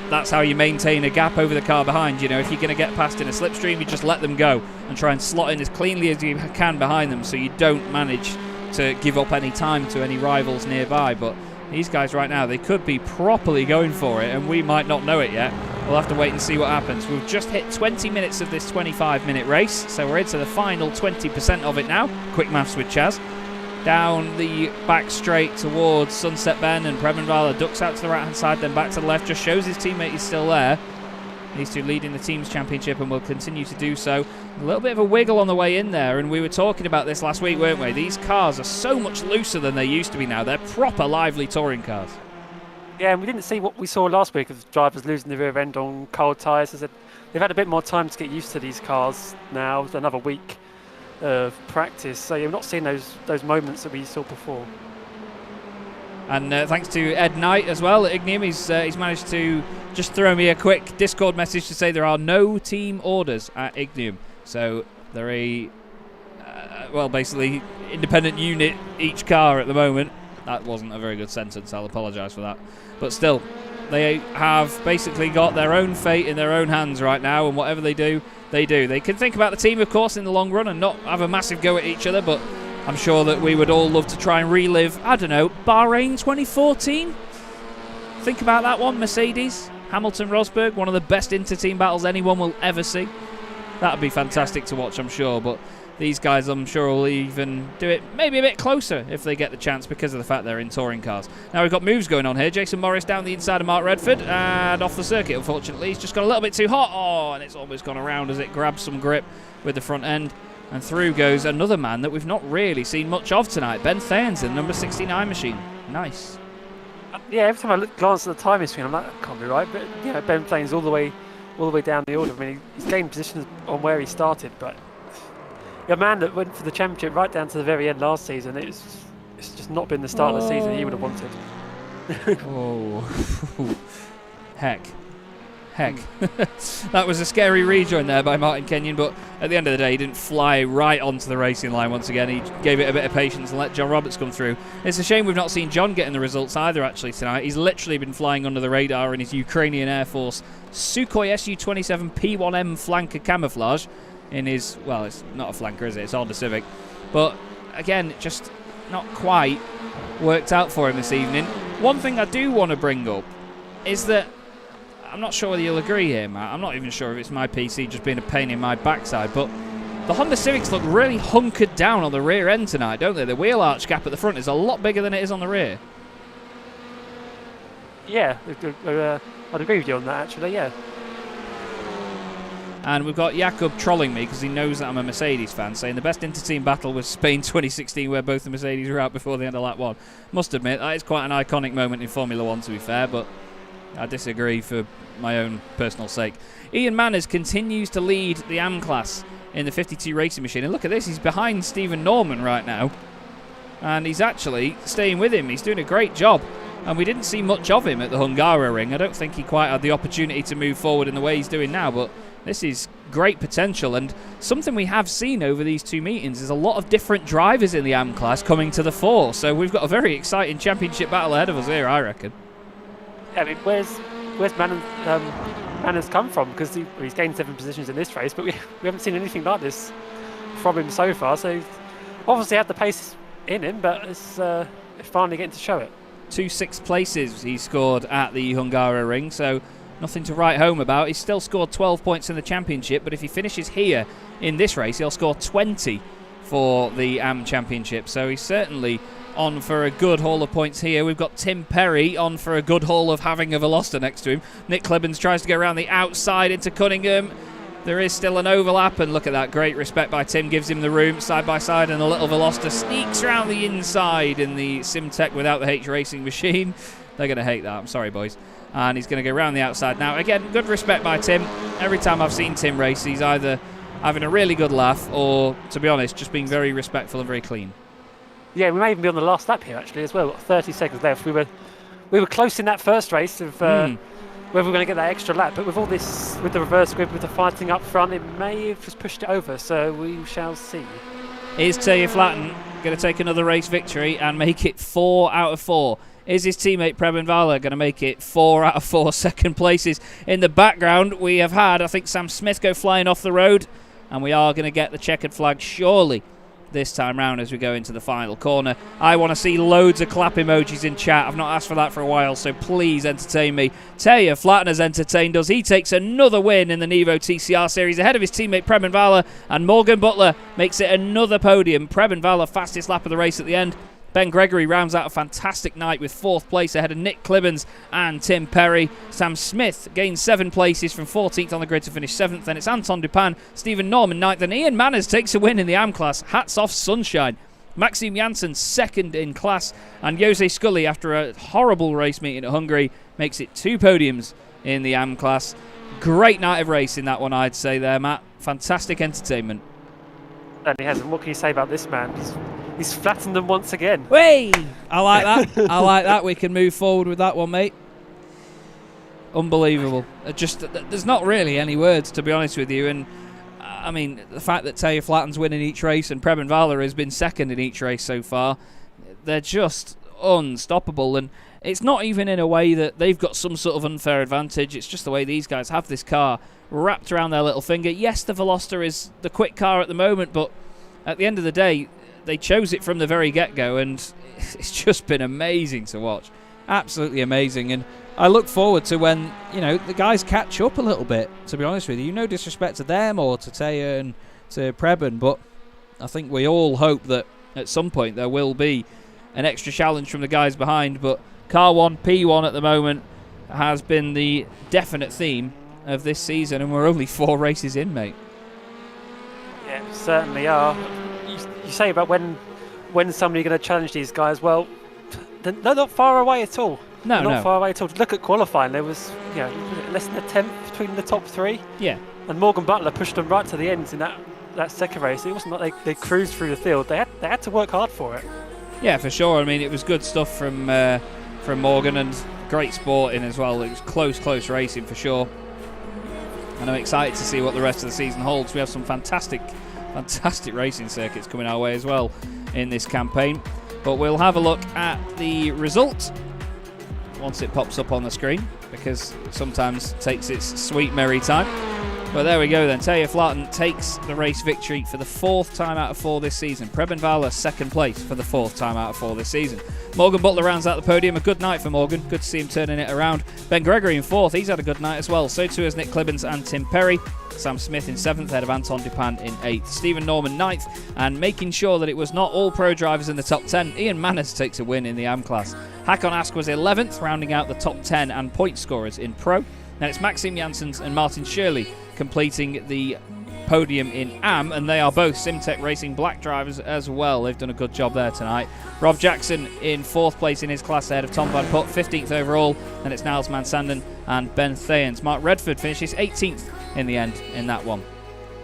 that's how you maintain a gap over the car behind. If you're going to get past in a slipstream, you just let them go and try and slot in as cleanly as you can behind them, so you don't manage to give up any time to any rivals nearby. But these guys right now, they could be properly going for it, and we might not know it yet. We'll have to wait and see what happens. We've just hit 20 minutes of this 25-minute race, so we're into the final 20% of it now. Quick maths with Chaz. Down the back straight towards Sunset Bend, and Preben Valle ducks out to the right-hand side, then back to the left, just shows his teammate he's still there. These two leading the team's championship and will continue to do so. A little bit of a wiggle on the way in there, and we were talking about this last week, weren't we? These cars are so much looser than they used to be now. They're proper lively touring cars.
Yeah, and we didn't see what we saw last week of drivers losing the rear end on cold tyres. They've had a bit more time to get used to these cars now, another week of practice. So you're not seeing those moments that we saw before.
And thanks to Ed Knight as well at Ignium. He's managed to just throw me a quick Discord message to say there are no team orders at Ignium. So they're basically independent unit each car at the moment. That wasn't a very good sentence, I'll apologise for that. But still, they have basically got their own fate in their own hands right now, and whatever they do, they do. They can think about the team, of course, in the long run and not have a massive go at each other, but I'm sure that we would all love to try and relive, I don't know, Bahrain 2014? Think about that one, Mercedes, Hamilton-Rosberg, one of the best inter-team battles anyone will ever see. That would be fantastic to watch, I'm sure, but these guys, I'm sure, will even do it maybe a bit closer if they get the chance because of the fact they're in touring cars. Now we've got moves going on here. Jason Morris down the inside of Mark Redford and off the circuit, unfortunately. He's just got a little bit too hot. Oh, and it's almost gone around as it grabs some grip with the front end. And through goes another man that we've not really seen much of tonight, Ben Thayensen, the number 69 machine. Nice.
Yeah, every time I glance at the timing screen, I'm like, that can't be right. But Ben Thayensen's all the way down the order. I mean, he's gained positions on where he started, but a man that went for the championship right down to the very end last season, it's just not been the start of the season he would have wanted.
Oh, heck. That was a scary rejoin there by Martin Kenyon, but at the end of the day, he didn't fly right onto the racing line once again. He gave it a bit of patience and let John Roberts come through. It's a shame we've not seen John getting the results either, actually, tonight. He's literally been flying under the radar in his Ukrainian Air Force Sukhoi Su-27 P1M flanker camouflage in his, well, it's not a flanker, is it? It's Honda Civic. But, again, just not quite worked out for him this evening. One thing I do want to bring up is that I'm not sure whether you'll agree here, Matt. I'm not even sure if it's my PC just being a pain in my backside, but the Honda Civics look really hunkered down on the rear end tonight, don't they? The wheel arch gap at the front is a lot bigger than it is on the rear.
Yeah, I'd agree with you on that, actually, yeah.
And we've got Jakob trolling me because he knows that I'm a Mercedes fan, saying the best inter-team battle was Spain 2016, where both the Mercedes were out before the end of lap one. Must admit, that is quite an iconic moment in Formula 1, to be fair, but I disagree for my own personal sake. Ian Manners continues to lead the AM class in the 52 racing machine. And look at this, he's behind Stephen Norman right now. And he's actually staying with him. He's doing a great job. And we didn't see much of him at the Hungaroring. I don't think he quite had the opportunity to move forward in the way he's doing now. But this is great potential. And something we have seen over these two meetings is a lot of different drivers in the AM class coming to the fore. So we've got a very exciting championship battle ahead of us here, I reckon.
I mean, where's Manners come from? Because he's gained 7 positions in this race, but we haven't seen anything like this from him so far. So he's obviously had the pace in him, but it's finally getting to show it.
2 6th places he scored at the Hungaroring, so nothing to write home about. He's still scored 12 points in the championship, but if he finishes here in this race, he'll score 20 for the AM championship. So he's certainly on for a good haul of points here. We've got Tim Perry on for a good haul of having a Veloster next to him. Nick Clibbens tries to go around the outside into Cunningham. There is still an overlap, and look at that, great respect by Tim, gives him the room side by side, and the little Veloster sneaks around the inside in the Simtech without the H Racing machine. They're going to hate that, I'm sorry boys. And he's going to go around the outside now. Again, good respect by Tim. Every time I've seen Tim race, he's either having a really good laugh or, to be honest, just being very respectful and very clean.
Yeah, we may even be on the last lap here actually as well. We've got 30 seconds left. We were close in that first race of whether we're going to get that extra lap, but with all this, with the reverse grid, with the fighting up front, it may have just pushed it over, so we shall see.
Is Taylor Flatten going to take another race victory and make it 4 out of 4? Is his teammate Preben Vala going to make it 4 out of 4 second places? In the background, we have had, I think, Sam Smith go flying off the road, and we are going to get the checkered flag surely this time round as we go into the final corner. I want to see loads of clap emojis in chat. I've not asked for that for a while, so please entertain me. Taylor Flatten has entertained us. He takes another win in the NEVO TCR Series ahead of his teammate Preben Vala, and Morgan Butler makes it another podium. Preben Vala, fastest lap of the race at the end. Ben Gregory rounds out a fantastic night with 4th place ahead of Nick Clibbens and Tim Perry. Sam Smith gains 7 places from 14th on the grid to finish 7th. Then it's Anton Dupin, Stephen Norman 9th, and Ian Manners takes a win in the AM class. Hats off sunshine. Maxime Janssen 2nd in class, and Jose Scully, after a horrible race meeting at Hungary, makes it 2 podiums in the AM class. Great night of racing that one, I'd say there, Matt. Fantastic entertainment.
And he hasn't. What can you say about this man? He's flattened them once again.
Hey, I like that. I like that. We can move forward with that one, mate. Unbelievable. There's not really any words, to be honest with you. And I mean, the fact that Taylor Flatten's winning each race and Preben Vala has been 2nd in each race so far, they're just unstoppable. And it's not even in a way that they've got some sort of unfair advantage. It's just the way these guys have this car wrapped around their little finger. Yes, the Veloster is the quick car at the moment, but at the end of the day, they chose it from the very get-go, and it's just been amazing to watch. Absolutely amazing. And I look forward to when, the guys catch up a little bit, to be honest with you. No disrespect to them or to Taya and to Preben, but I think we all hope that at some point there will be an extra challenge from the guys behind. But Car 1, P1 at the moment has been the definite theme of this season, and we're only 4 races in, mate.
Yeah, certainly are. You say about when somebody's going to challenge these guys. Well, they're not far away at all. Not far away at all. Look at qualifying. There was, less than a tenth between the top 3.
Yeah.
And Morgan Butler pushed them right to the end in that second race. It wasn't like they cruised through the field. They had to work hard for it.
Yeah, for sure. I mean, it was good stuff from Morgan, and great sporting as well. It was close racing for sure. And I'm excited to see what the rest of the season holds. We have some fantastic racing circuits coming our way as well in this campaign. But we'll have a look at the result once it pops up on the screen, because sometimes it takes its sweet merry time. But there we go then. Taylor Flatten takes the race victory for the 4th time out of 4 this season. Preben Vala 2nd place for the 4th time out of 4 this season. Morgan Butler rounds out the podium. A good night for Morgan. Good to see him turning it around. Ben Gregory in 4th. He's had a good night as well. So too has Nick Clibbens and Tim Perry. Sam Smith in 7th, ahead of Anton Dupin in 8th. Stephen Norman 9th, and making sure that it was not all pro drivers in the top 10, Ian Manners takes a win in the AM class. Hakon Ask was 11th, rounding out the top 10 and point scorers in pro. Now it's Maxime Janssens and Martin Shirley completing the podium in AM, and they are both Simtech Racing Black drivers as well. They've done a good job there tonight. Rob Jackson in 4th place in his class ahead of Tom Van Putt, 15th overall. Then it's Niles Mansanden and Ben Thayens. Mark Redford finishes 18th in the end in that one.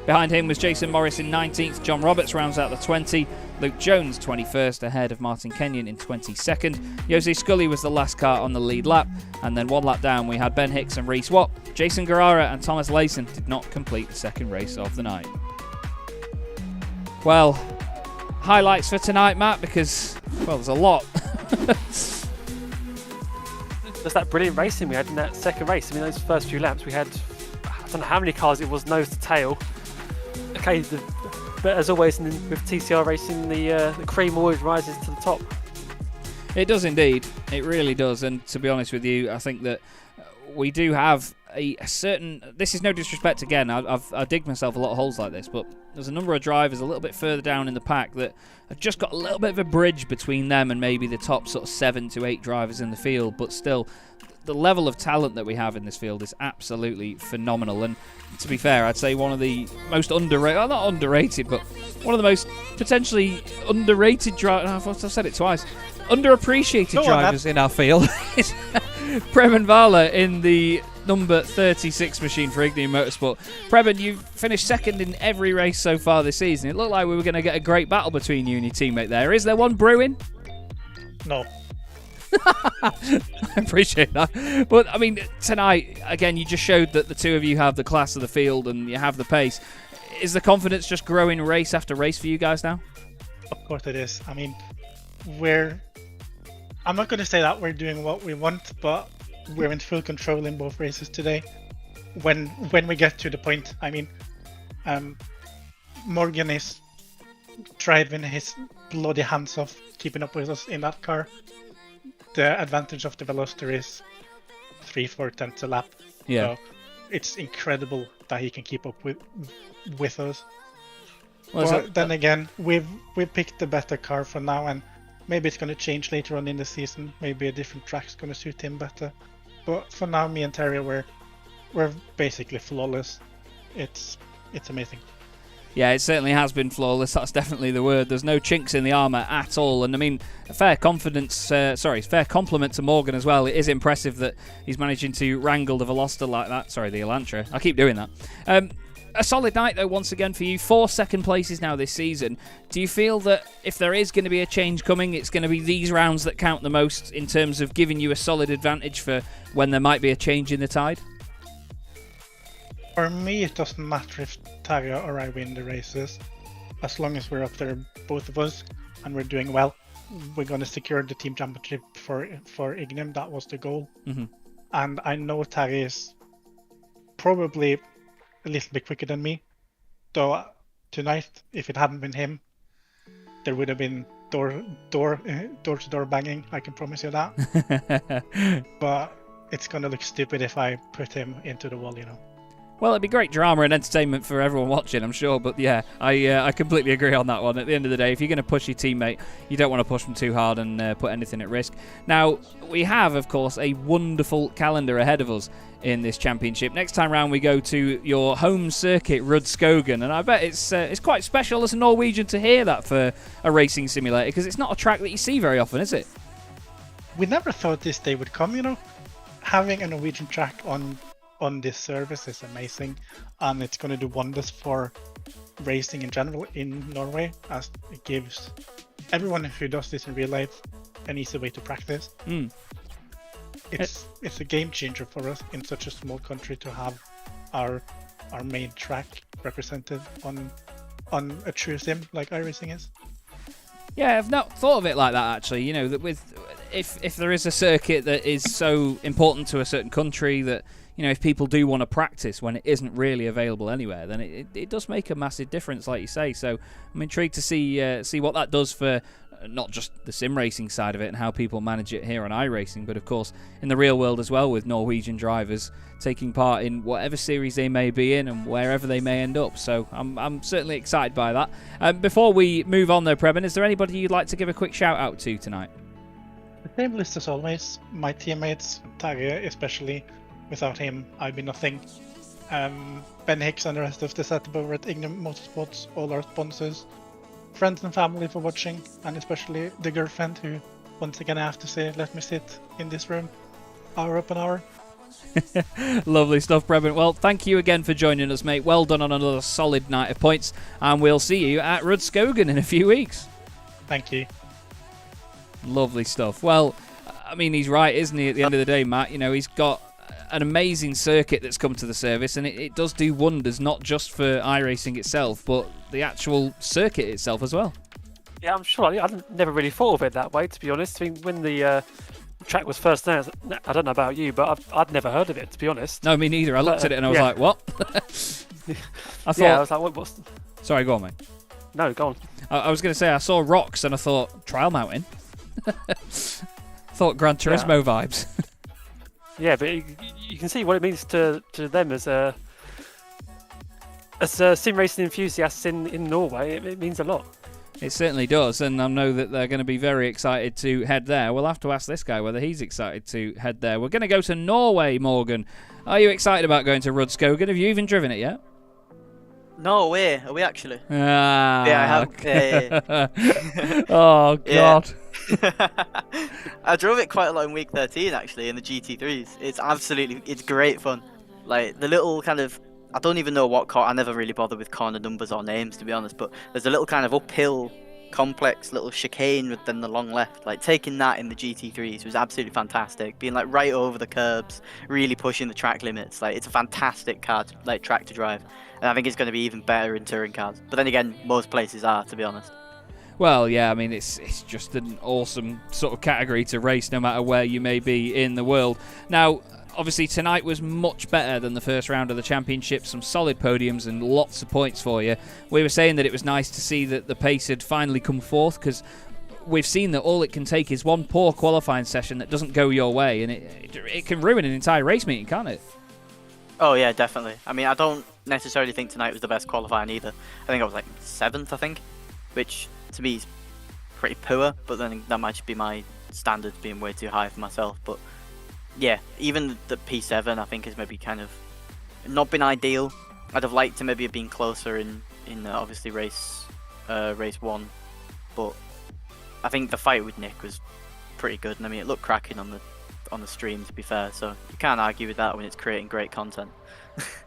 Behind him was Jason Morris in 19th. John Roberts rounds out the 20. Luke Jones 21st ahead of Martin Kenyon in 22nd. Jose Scully was the last car on the lead lap. And then 1 lap down we had Ben Hicks and Reece Watt. Jason Guerrara and Thomas Layson did not complete the second race of the night. Well, highlights for tonight, Matt, because, well, there's a lot.
There's that brilliant racing we had in that second race. I mean, those first few laps we had, I don't know how many cars it was nose to tail. Okay, but as always with TCR racing, the cream always rises to the top.
It does indeed. It really does. And to be honest with you, I think that we do have a certain... This is no disrespect again. I dig myself a lot of holes like this, but there's a number of drivers a little bit further down in the pack that have just got a little bit of a bridge between them and maybe the top sort of 7 to 8 drivers in the field. But still, the level of talent that we have in this field is absolutely phenomenal. And to be fair, I'd say one of the most underrated, well, not underrated, but one of the most potentially underrated drivers, I've said it twice, underappreciated drivers in our field is Preben Vala in the number 36 machine for Ignium Motorsport. Preben, you've finished second in every race so far this season. It looked like we were going to get a great battle between you and your teammate there. Is there one brewing?
No.
I appreciate that. But, I mean, tonight, again, you just showed that the two of you have the class of the field and you have the pace. Is the confidence just growing race after race for you guys now?
Of course it is. I mean, I'm not going to say that we're doing what we want, but we're in full control in both races today. When we get to the point, I mean, Morgan is driving his bloody hands off, keeping up with us in that car. The advantage of the Veloster is 3/4 tenths a lap.
Yeah.
So it's incredible that he can keep up with us.
Well,
But then again, we've picked the better car for now, and maybe it's going to change later on in the season. Maybe a different track's going to suit him better. But for now, me and Terry, we're basically flawless. It's amazing.
Yeah, it certainly has been flawless. That's definitely the word. There's no chinks in the armour at all. And I mean, fair compliment to Morgan as well. It is impressive that he's managing to wrangle the Veloster like that. Sorry, the Elantra. I keep doing that. A solid night, though, once again for you. 4 second places now this season. Do you feel that if there is going to be a change coming, it's going to be these rounds that count the most in terms of giving you a solid advantage for when there might be a change in the tide?
For me, it doesn't matter if Tarja or I win the races. As long as we're up there, both of us, and we're doing well, we're going to secure the team championship for Ignium. That was the goal.
Mm-hmm.
And I know Tarja is probably a little bit quicker than me. Though tonight, if it hadn't been him, there would have been door-to-door banging. I can promise you that. But it's going to look stupid if I put him into the wall, you know.
Well, it'd be great drama and entertainment for everyone watching, I'm sure. But yeah, I completely agree on that one. At the end of the day, if you're going to push your teammate, you don't want to push them too hard and put anything at risk. Now, we have, of course, a wonderful calendar ahead of us in this championship. Next time round, we go to your home circuit, Rudskogen, and I bet it's quite special as a Norwegian to hear that for a racing simulator, because it's not a track that you see very often, is it?
We never thought this day would come, you know. Having a Norwegian track on this service is amazing, and it's going to do wonders for racing in general in Norway, as it gives everyone who does this in real life an easy way to practice. It's a game changer for us in such a small country to have our main track represented on a true sim like iRacing is.
Yeah, I've not thought of it like that, actually. You know, that if there is a circuit that is so important to a certain country that, you know, if people do want to practice when it isn't really available anywhere, then it does make a massive difference, like you say. So I'm intrigued to see what that does for not just the sim racing side of it and how people manage it here on iRacing, but of course in the real world as well, with Norwegian drivers taking part in whatever series they may be in and wherever they may end up. So I'm certainly excited by that. Before we move on though, Preben, is there anybody you'd like to give a quick shout out to tonight?
The same list as always. My teammates, Tarja especially. Without him, I'd be nothing. Ben Hicks and the rest of the setup over at Ignum Motorsports, all our sponsors, friends and family for watching, and especially the girlfriend who, once again I have to say, let me sit in this room hour upon hour.
Lovely stuff, Preben. Well, thank you again for joining us, mate. Well done on another solid night of points, and we'll see you at Rudskogen in a few weeks.
Thank you.
Lovely stuff. Well, I mean, he's right, isn't he, at the end of the day, Matt? You know, he's got an amazing circuit that's come to the service, and it does do wonders, not just for iRacing itself, but the actual circuit itself as well.
Yeah, I'm sure. I never really thought of it that way, to be honest. I mean, when the track was first announced, I don't know about you, but I'd never heard of it, to be honest.
No, me neither. I looked at it and I was like, what? I thought...
Yeah, I was like, what's...
Sorry, go on, mate.
No, go on.
I was going to say, I saw rocks and I thought, trial mountain? Thought Gran Turismo vibes.
Yeah, but you can see what it means to them as sim racing enthusiasts in Norway. It means a lot.
It certainly does, and I know that they're going to be very excited to head there. We'll have to ask this guy whether he's excited to head there. We're going to go to Norway, Morgan. Are you excited about going to Rudskogen? Have you even driven it yet?
No way. Are we actually?
Ah,
Yeah, I have.
Oh, God.
I drove it quite a lot in week 13 actually in the GT3s. It's great fun. Like the little kind of, I don't even know what car. I never really bother with corner numbers or names, to be honest. But there's a little kind of uphill, complex little chicane with then the long left. Like taking that in the GT3s was absolutely fantastic. Being like right over the curbs, really pushing the track limits. Like it's a fantastic car, track to drive. And I think it's going to be even better in touring cars. But then again, most places are, to be honest.
Well, yeah, I mean, it's just an awesome sort of category to race no matter where you may be in the world. Now, obviously, tonight was much better than the first round of the championship. Some solid podiums and lots of points for you. We were saying that it was nice to see that the pace had finally come forth, because we've seen that all it can take is one poor qualifying session that doesn't go your way, and it can ruin an entire race meeting, can't it?
Oh, yeah, definitely. I mean, I don't necessarily think tonight was the best qualifying either. I think I was like 7th, I think, which to me is pretty poor, but then that might just be my standards being way too high for myself. But yeah, even the P7 I think has maybe kind of not been ideal. I'd have liked to maybe have been closer in obviously race 1, but I think the fight with Nick was pretty good, and I mean it looked cracking on the stream, to be fair, so you can't argue with that when it's creating great content.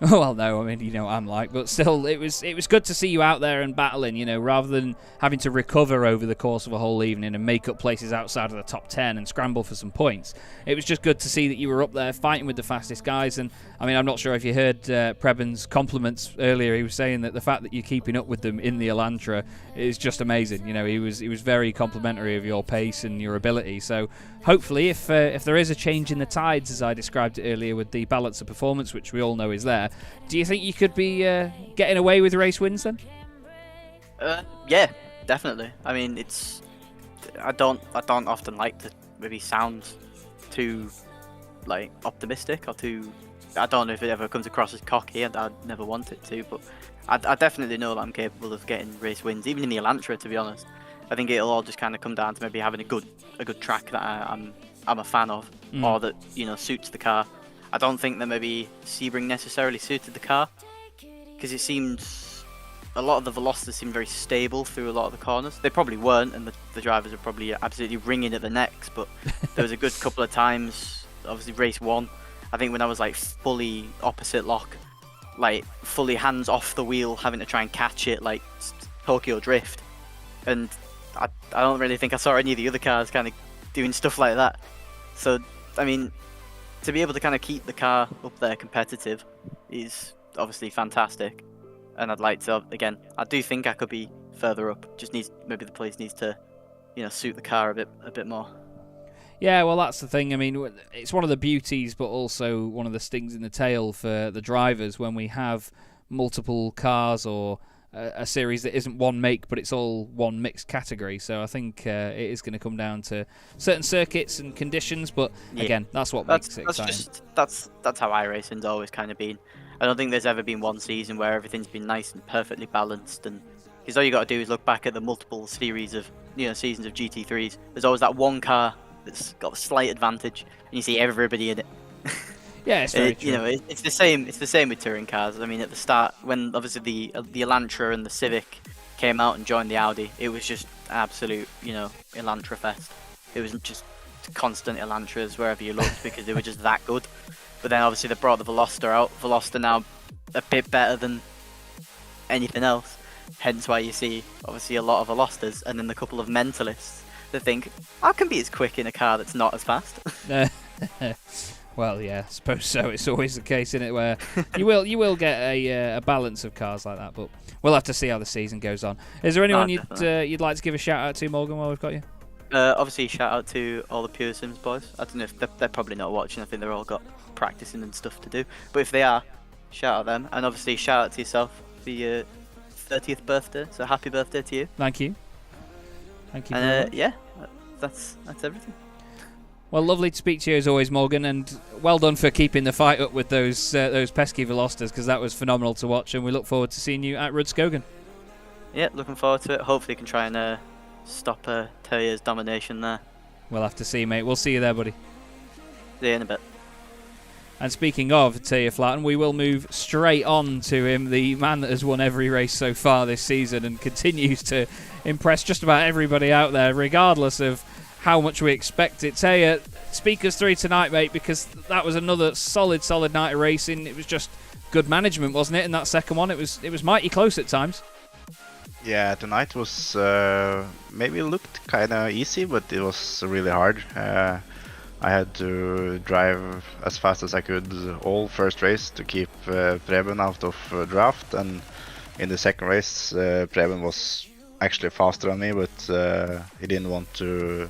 Well, no, I mean, you know what I'm like, but still, it was good to see you out there and battling, you know, rather than having to recover over the course of a whole evening and make up places outside of the top 10 and scramble for some points. It was just good to see that you were up there fighting with the fastest guys, and I mean, I'm not sure if you heard Preben's compliments earlier. He was saying that the fact that you're keeping up with them in the Elantra is just amazing. You know, he was very complimentary of your pace and your ability. So hopefully, if there is a change in the tides, as I described it earlier, with the balance of performance, which we all know is there, do you think you could be getting away with race wins then?
Yeah, definitely. I mean, I don't often like to maybe sound too like optimistic or too. I don't know if it ever comes across as cocky, and I'd never want it to, but I definitely know that I'm capable of getting race wins, even in the Elantra, to be honest. I think it'll all just kind of come down to maybe having a good track that I'm a fan of, or that, you know, suits the car. I don't think that maybe Sebring necessarily suited the car, because it seemed a lot of the velocities seemed very stable through a lot of the corners. They probably weren't, and the drivers were probably absolutely ringing at the necks, but there was a good couple of times, obviously race 1, I think, when I was like fully opposite lock, like fully hands off the wheel, having to try and catch it like Tokyo Drift, and I don't really think I saw any of the other cars kind of doing stuff like that. So, I mean, to be able to kind of keep the car up there competitive is obviously fantastic, and I'd like to, again, I do think I could be further up. Just maybe the place needs to, you know, suit the car a bit more.
Yeah, well, that's the thing. I mean, it's one of the beauties, but also one of the stings in the tail for the drivers when we have multiple cars or a series that isn't one make, but it's all one mixed category. So I think it is going to come down to certain circuits and conditions, but again, that's what makes it exciting.
That's how iRacing's always kind of been. I don't think there's ever been one season where everything's been nice and perfectly balanced, and because all you got to do is look back at the multiple series of, you know, seasons of GT3s. There's always that one car that's got a slight advantage, and you see everybody in it.
Yeah, it's very true.
You know, it's the same. It's the same with touring cars. I mean, at the start, when obviously the Elantra and the Civic came out and joined the Audi, it was just absolute, you know, Elantra fest. It was just constant Elantras wherever you looked because they were just that good. But then obviously they brought the Veloster out. Veloster now a bit better than anything else. Hence why you see obviously a lot of Velosters and then a couple of mentalists that think, I can be as quick in a car that's not as fast.
Well, yeah, I suppose so. It's always the case, isn't it, where you will get a balance of cars like that, but we'll have to see how the season goes on. Is there anyone you'd like to give a shout out to, Morgan, while we've got you?
Obviously, shout out to all the Pure Sims boys. I don't know if they're probably not watching. I think they're all got practicing and stuff to do. But if they are, shout out them. And obviously, shout out to yourself for your 30th birthday. So happy birthday to you.
Thank you. Thank you.
And yeah, that's everything.
Well, lovely to speak to you as always, Morgan, and well done for keeping the fight up with those pesky Velosters, because that was phenomenal to watch, and we look forward to seeing you at Rudskogen.
Yeah, looking forward to it. Hopefully, you can try and stop Terrier's domination there.
We'll have to see, mate. We'll see you there, buddy.
See you in a bit.
And speaking of Terrier Flatten, we will move straight on to him, the man that has won every race so far this season and continues to impress just about everybody out there, regardless of how much we expect it. Terrier, speak us through tonight, mate, because that was another solid night of racing. It was just good management, wasn't it, in that second one? It was mighty close at times.
Yeah, tonight was maybe looked kind of easy, but it was really hard. I had to drive as fast as I could all first race to keep Preben out of draft, and in the second race Preben was actually faster than me, but he didn't want to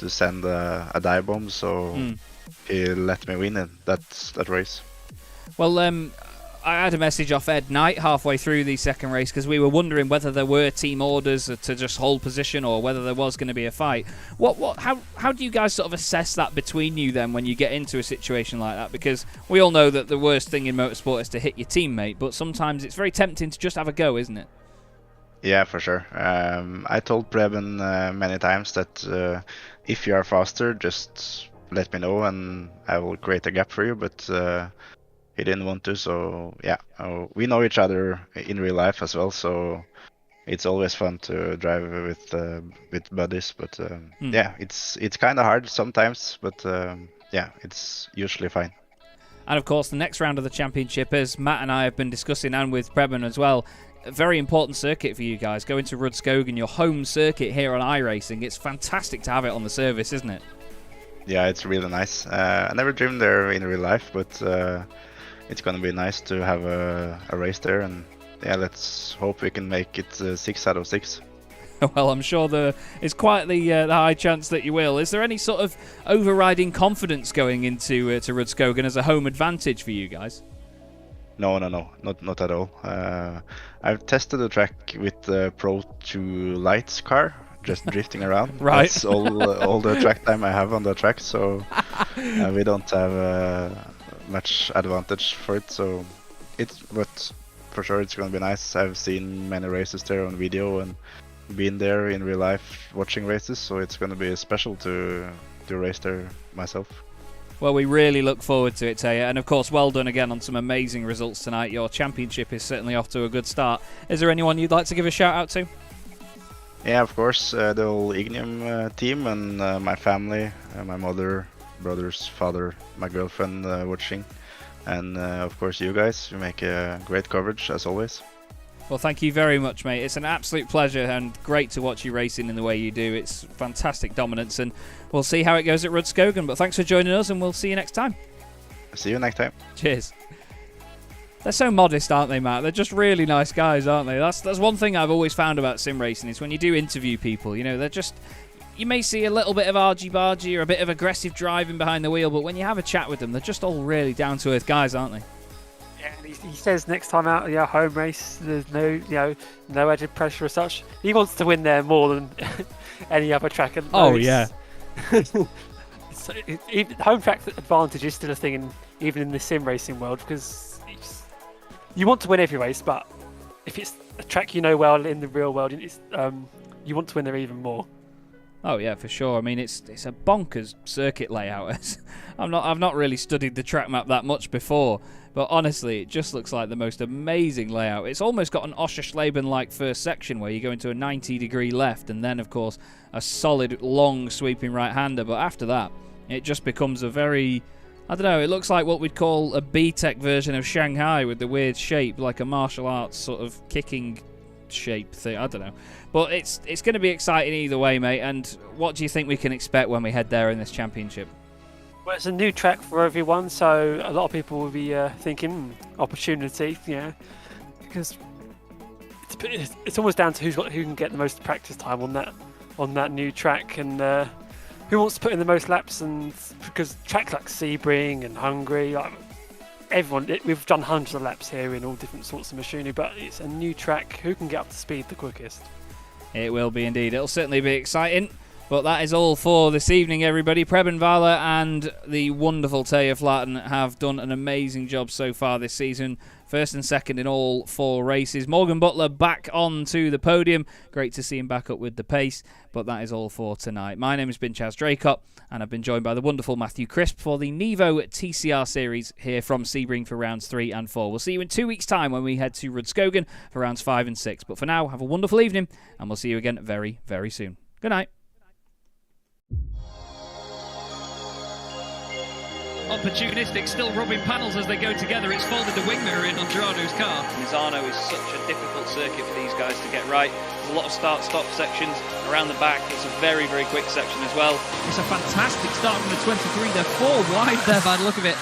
send a dive bomb, so he let me win it, that race.
Well, I had a message off Ed Knight halfway through the second race because we were wondering whether there were team orders to just hold position or whether there was going to be a fight. How do you guys sort of assess that between you then when you get into a situation like that? Because we all know that the worst thing in motorsport is to hit your teammate, but sometimes it's very tempting to just have a go, isn't it?
Yeah, for sure. I told Preben many times that if you are faster, just let me know and I will create a gap for you, but he didn't want to, so yeah. We know each other in real life as well, so it's always fun to drive with buddies, but yeah, it's kind of hard sometimes, but yeah, it's usually fine.
And of course, the next round of the championship, as Matt and I have been discussing, and with Preben as well, a very important circuit for you guys. Going to Rudskogen, your home circuit here on iRacing. It's fantastic to have it on the service, isn't it?
Yeah, it's really nice. I never dreamed there in real life, but it's gonna be nice to have a race there, and yeah, let's hope we can make it 6 out of 6.
Well, I'm sure there is quite the high chance that you will. Is there any sort of overriding confidence going into to Rudskogen as a home advantage for you guys?
No, not at all. I've tested the track with the Pro 2 Lights car, just drifting around.
Right.
That's all the track time I have on the track, so we don't have much advantage for it. So but for sure it's gonna be nice. I've seen many races there on video and been there in real life watching races, so it's gonna be special to race there myself.
Well, we really look forward to it, Taya. And of course, well done again on some amazing results tonight. Your championship is certainly off to a good start. Is there anyone you'd like to give a shout out to?
Yeah, of course, the whole Ignium team and my family, my mother, brothers, father, my girlfriend watching, and of course you guys. You make a great coverage as always.
Well, thank you very much, mate. It's an absolute pleasure and great to watch you racing in the way you do. It's fantastic dominance, and we'll see how it goes at Rudskogen. But thanks for joining us, and we'll see you next time.
See you next time.
Cheers. They're so modest, aren't they, Matt? They're just really nice guys, aren't they? That's one thing I've always found about sim racing is when you do interview people, you know, they're just... You may see a little bit of argy-bargy or a bit of aggressive driving behind the wheel, but when you have a chat with them, they're just all really down-to-earth guys, aren't they?
Yeah, and he says next time out, home race, there's no added pressure as such. He wants to win there more than any other track. And
yeah.
So home track advantage is still a thing, even in the sim racing world, because you want to win every race, but if it's a track you know well in the real world, you want to win there even more.
Oh yeah, for sure. I mean, it's a bonkers circuit layout. I've not really studied the track map that much before, but honestly, it just looks like the most amazing layout. It's almost got an Oschersleben-like first section where you go into a 90-degree left, and then of course a solid long sweeping right-hander. But after that, it just becomes a very, I don't know, it looks like what we'd call a B-Tech version of Shanghai with the weird shape, like a martial arts sort of kicking shape thing. I don't know, but it's going to be exciting either way, mate. And what do you think we can expect when we head there in this championship?
Well, it's a new track for everyone, so a lot of people will be thinking opportunity, because it's almost down to who can get the most practice time on that new track, and who wants to put in the most laps. And because tracks like Sebring and Hungary, we've done hundreds of laps here in all different sorts of machinery, but it's a new track. Who can get up to speed the quickest?
It will be indeed. It'll certainly be exciting. But that is all for this evening, everybody. Preben Vala and the wonderful Taya Flatten have done an amazing job so far this season. First and second in all 4 races. Morgan Butler back onto the podium. Great to see him back up with the pace. But that is all for tonight. My name has been Chaz Draycott, and I've been joined by the wonderful Matthew Crisp for the NEVO TCR Series here from Sebring for rounds 3 and 4. We'll see you in 2 weeks' time when we head to Rudskogen for rounds 5 and 6. But for now, have a wonderful evening, and we'll see you again very, very soon. Good night.
Opportunistic, still rubbing panels as they go together. It's folded the wing mirror in on Gerardo's car. Misano is such a difficult circuit for these guys to get right. There's a lot of start-stop sections around the back. It's a very, very quick section as well.
It's a fantastic start from the 23. They're 4 wide there by the look of it.